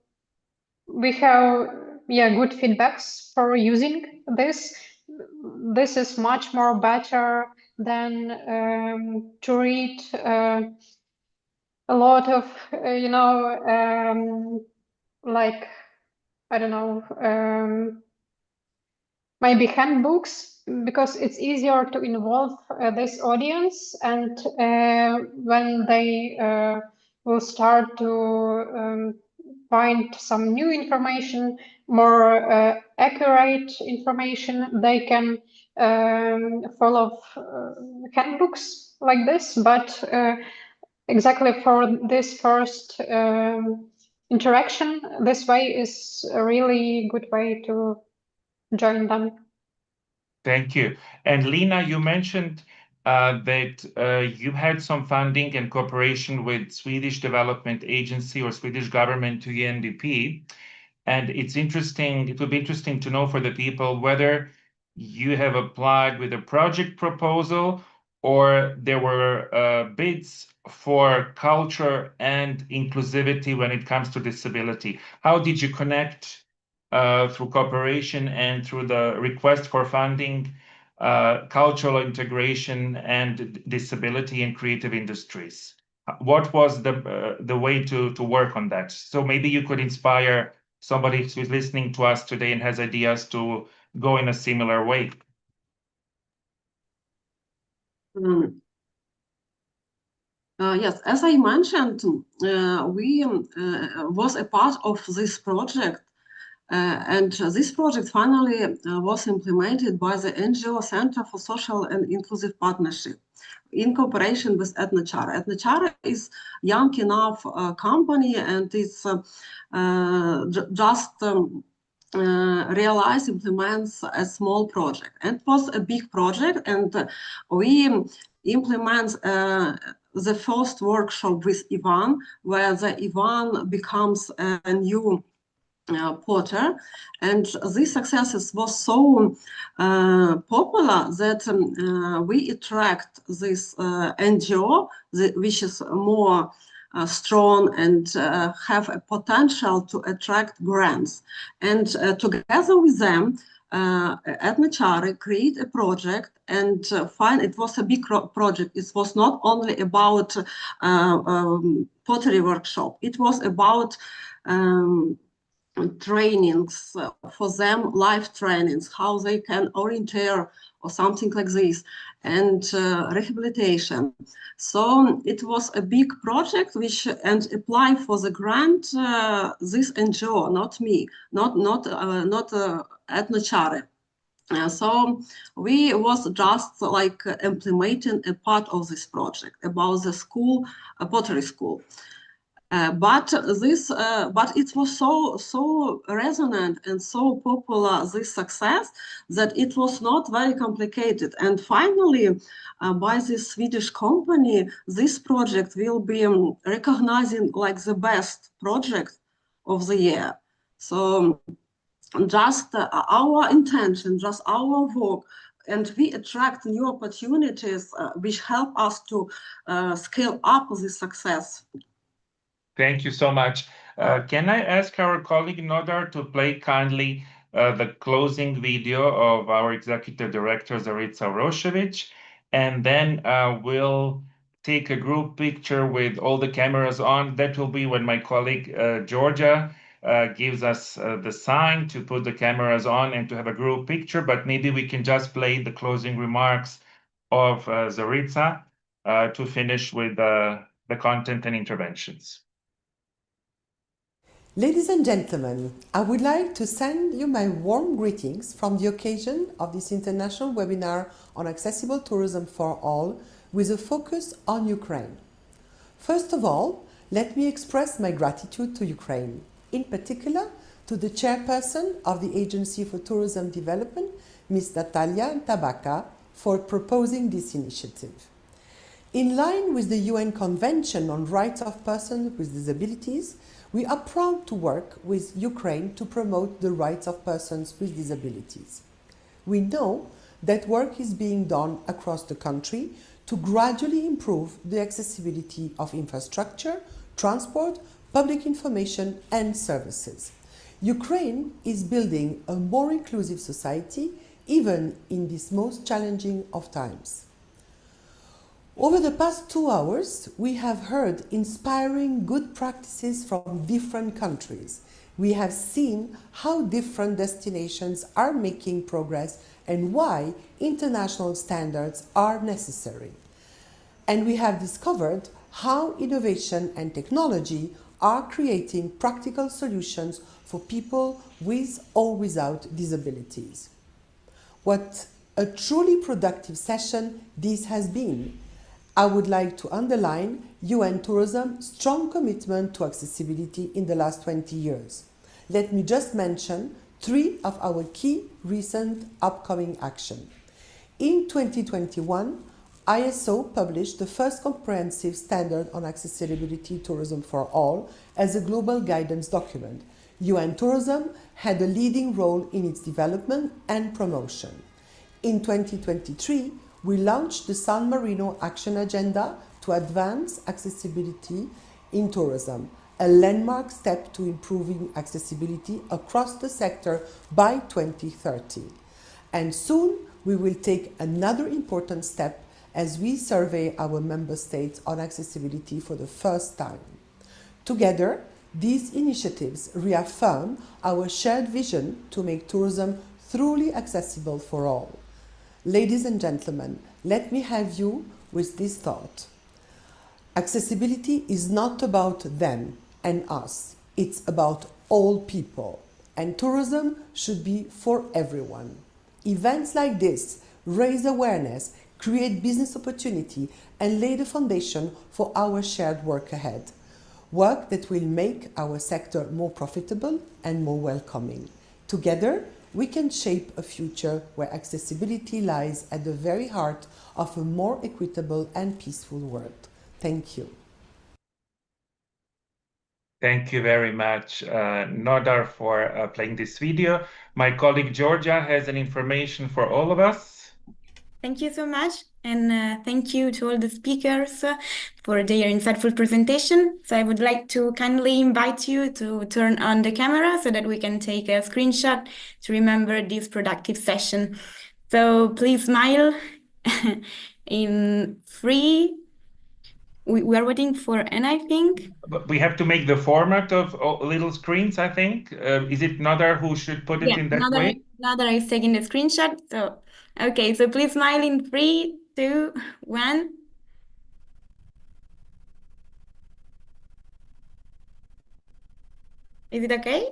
we have good feedbacks for using this. This is much more better than to read a lot of like, I don't know, maybe handbooks, because it's easier to involve this audience, and when they will start to find some new information, more accurate information, they can follow handbooks like this. But exactly for this first interaction, this way is a really good way to join them. Thank you. And Lina, you mentioned that you had some funding and cooperation with Swedish Development Agency or Swedish government to UNDP. And it's interesting, it would be interesting to know for the people whether you have applied with a project proposal or there were bids for culture and inclusivity when it comes to disability. How did you connect through cooperation and through the request for funding, cultural integration and disability in creative industries? What was the way to work on that? So maybe you could inspire somebody who's listening to us today and has ideas to go in a similar way. Yes, as I mentioned, we was a part of this project, and this project finally was implemented by the NGO Center for Social and Inclusive Partnership in cooperation with Etnochara. Etnochara is young enough company, and it's just implements a small project. And it was a big project, and we implement the first workshop with Ivan, where the Ivan becomes a new porter, and this success was so popular that we attract this NGO, which is more strong and have a potential to attract grants. And together with them, Etnochare create a project and it was a big project. It was not only about pottery workshop. It was about trainings for them, life trainings, how they can orienteer or something like this, and rehabilitation. So it was a big project and apply for the grant this NGO, not me, not Etnochare. So we was just like implementing a part of this project about the school, a pottery school. But it was so resonant and so popular, this success, that it was not very complicated. And finally, by this Swedish company, this project will be recognizing like the best project of the year. So just our intention, just our work, and we attract new opportunities which help us to scale up this success. Thank you so much. Can I ask our colleague Nodar to play kindly the closing video of our Executive Director, Zorica Rošević, and then we'll take a group picture with all the cameras on. That will be when my colleague Georgia gives us the sign to put the cameras on and to have a group picture, but maybe we can just play the closing remarks of Zorica to finish with the content and interventions. Ladies and gentlemen, I would like to send you my warm greetings from the occasion of this international webinar on accessible tourism for all with a focus on Ukraine. First of all, let me express my gratitude to Ukraine, in particular to the chairperson of the Agency for Tourism Development, Ms. Natalia Tabaka, for proposing this initiative. In line with the UN Convention on Rights of Persons with Disabilities, we are proud to work with Ukraine to promote the rights of persons with disabilities. We know that work is being done across the country to gradually improve the accessibility of infrastructure, transport, public information and services. Ukraine is building a more inclusive society even in this most challenging of times. Over the past 2 hours, we have heard inspiring good practices from different countries. We have seen how different destinations are making progress and why international standards are necessary. And we have discovered how innovation and technology are creating practical solutions for people with or without disabilities. What a truly productive session this has been. I would like to underline UN Tourism's strong commitment to accessibility in the last 20 years. Let me just mention 3 of our key recent upcoming actions. In 2021, ISO published the first comprehensive standard on accessibility tourism for all as a global guidance document. UN Tourism had a leading role in its development and promotion. In 2023, we launched the San Marino Action Agenda to advance accessibility in tourism, a landmark step to improving accessibility across the sector by 2030. And soon we will take another important step as we survey our member states on accessibility for the first time. Together, these initiatives reaffirm our shared vision to make tourism truly accessible for all. Ladies and gentlemen, let me have you with this thought. Accessibility is not about them and us. It's about all people. And tourism should be for everyone. Events like this raise awareness, create business opportunity, and lay the foundation for our shared work ahead. Work that will make our sector more profitable and more welcoming. Together, we can shape a future where accessibility lies at the very heart of a more equitable and peaceful world. Thank you. Thank you very much, Nodar, for playing this video. My colleague Georgia has an information for all of us. Thank you so much. And thank you to all the speakers for their insightful presentation. So I would like to kindly invite you to turn on the camera so that we can take a screenshot to remember this productive session. So please smile. In 3, we are waiting for Anna, I think. But we have to make the format of little screens, I think. Is it Nadar who should put it in that way? Nadar is taking the screenshot. So, okay, so please smile in 3, 2, 1. Is it okay?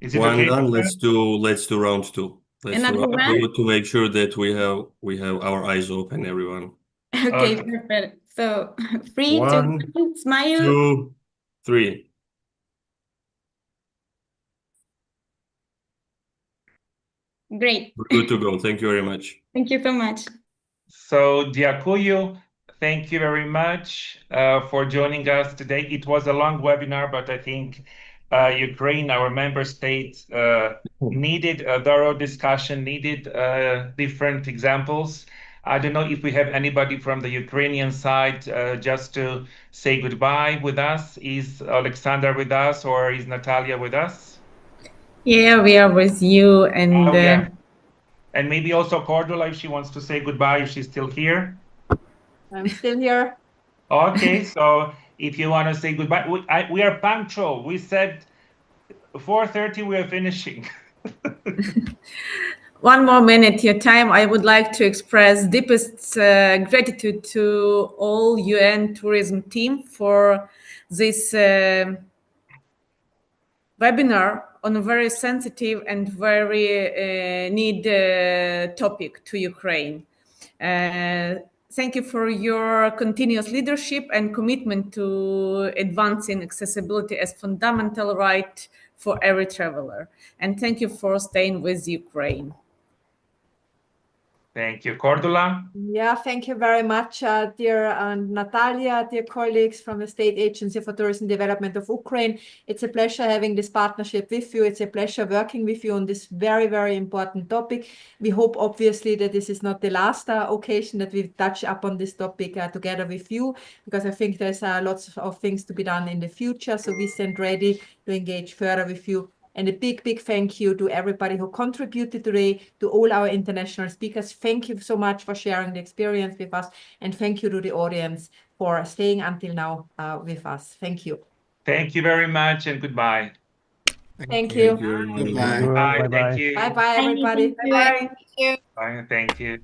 Is it One okay? done. Let's do round 2. Let's do Another round one? 2 to make sure that we have our eyes open, everyone. Okay, perfect. So 3, 2, 1, 1, smile. 2, 3. Great. We're good to go. Thank you very much. Thank you so much. So, Diakuyu, thank you very much for joining us today. It was a long webinar, but I think Ukraine, our member states, needed a thorough discussion, needed different examples. I don't know if we have anybody from the Ukrainian side just to say goodbye with us. Is Alexander with us or is Natalia with us? Yeah, we are with you. And Oh, yeah. And maybe also Cordula, if she wants to say goodbye, if she's still here. I'm still here. Okay, so if you want to say goodbye, we are punctual. We said 4:30 we are finishing. one more minute, your time. I would like to express deepest gratitude to all UN tourism team for this webinar on a very sensitive and very need topic to Ukraine. Thank you for your continuous leadership and commitment to advancing accessibility as fundamental right for every traveler. And thank you for staying with Ukraine. Thank you. Cordula? Yeah, thank you very much, dear Natalia, dear colleagues from the State Agency for Tourism Development of Ukraine. It's a pleasure having this partnership with you. It's a pleasure working with you on this very, very important topic. We hope, obviously, that this is not the last occasion that we touch upon this topic together with you, because I think there's lots of things to be done in the future. So we stand ready to engage further with you. And a big, big thank you to everybody who contributed today, to all our international speakers. Thank you so much for sharing the experience with us. And thank you to the audience for staying until now with us. Thank you. Thank you very much and goodbye. Thank you. Bye. Bye. Thank you. Bye-bye, everybody. Bye. Thank you. Bye. Thank you.